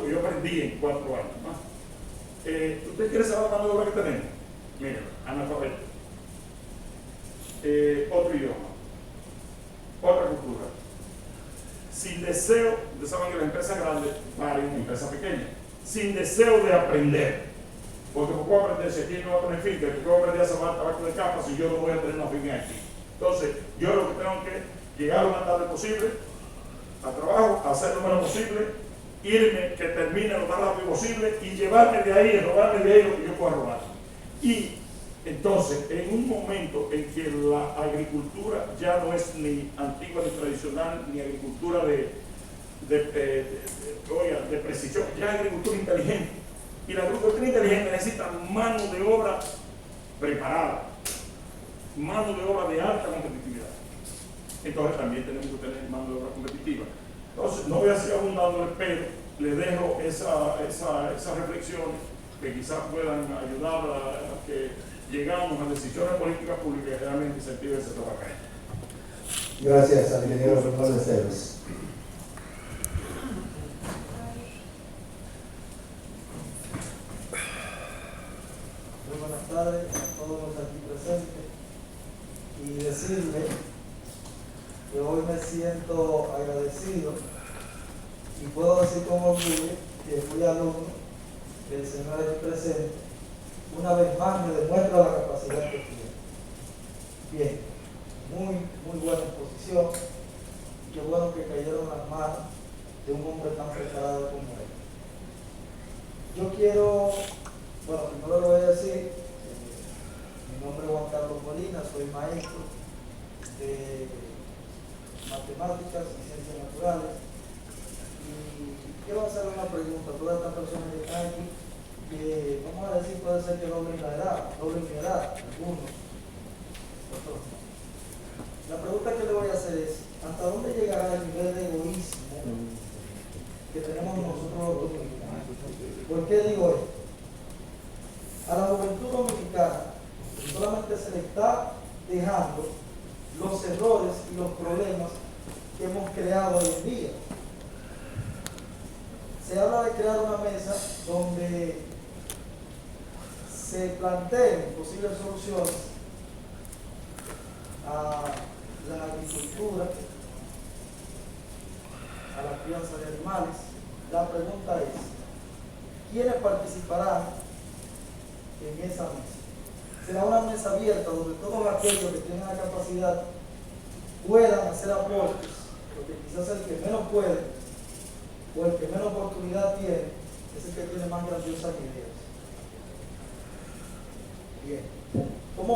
que yo aprendí en 4 años, ¿no? ¿Usted quiere saber la mano de obra que tenemos? Miren, analfabeto, otro idioma, otra cultura, sin deseo, ustedes saben que las empresas grandes paren empresas pequeñas, sin deseo de aprender, porque ¿cómo aprender si aquí no va a tener finca? ¿Cómo aprender a salvar tabaco de capa si yo no voy a tener una finca aquí? Entonces, yo lo que tengo que llegar lo más tarde posible al trabajo, hacer lo menos posible, irme, que termine lo más rápido posible y llevarme de ahí, robarme de ahí lo que yo pueda robar. Y entonces, en un momento en que la agricultura ya no es ni antigua ni tradicional, ni agricultura de precisión, ya es agricultura inteligente. Y la agricultura inteligente necesita mano de obra preparada, mano de obra de alta competitividad. Entonces también tenemos que tener mano de obra competitiva. Entonces, no voy a seguir abundando, pero le dejo esas reflexiones que quizás puedan ayudar a que llegamos a decisiones políticas públicas que realmente incentiven ese trabajo. Gracias al ingeniero Fernández Ceres. Muy buenas tardes a todos los aquí presentes y decirle que hoy me siento agradecido y puedo decir con orgullo que fui alumno del señor aquí presente. Una vez más me demuestra la capacidad que tiene. Bien, muy buena exposición y qué bueno que cayeron en las manos de un hombre tan preparado como él. Yo quiero, primero le voy a decir, mi nombre es Juan Carlos Molina, soy maestro de matemáticas y ciencias naturales y quiero hacer una pregunta a todas estas personas que están aquí, que vamos a decir puede ser que doblen mi edad, algunos. La pregunta que le voy a hacer es, ¿hasta dónde llegará el nivel de egoísmo que tenemos nosotros los dominicanos? ¿Por qué digo esto? A la juventud dominicana solamente se le está dejando mesa donde se planteen posibles soluciones a la agricultura, a la crianza de animales. La pregunta es, ¿quiénes participarán en esa mesa? Será una mesa abierta donde todos aquellos que tengan la capacidad puedan hacer aportes, porque quizás el que menos puede o el que menos oportunidad tiene es el que tiene más grandiosas ideas. Bien.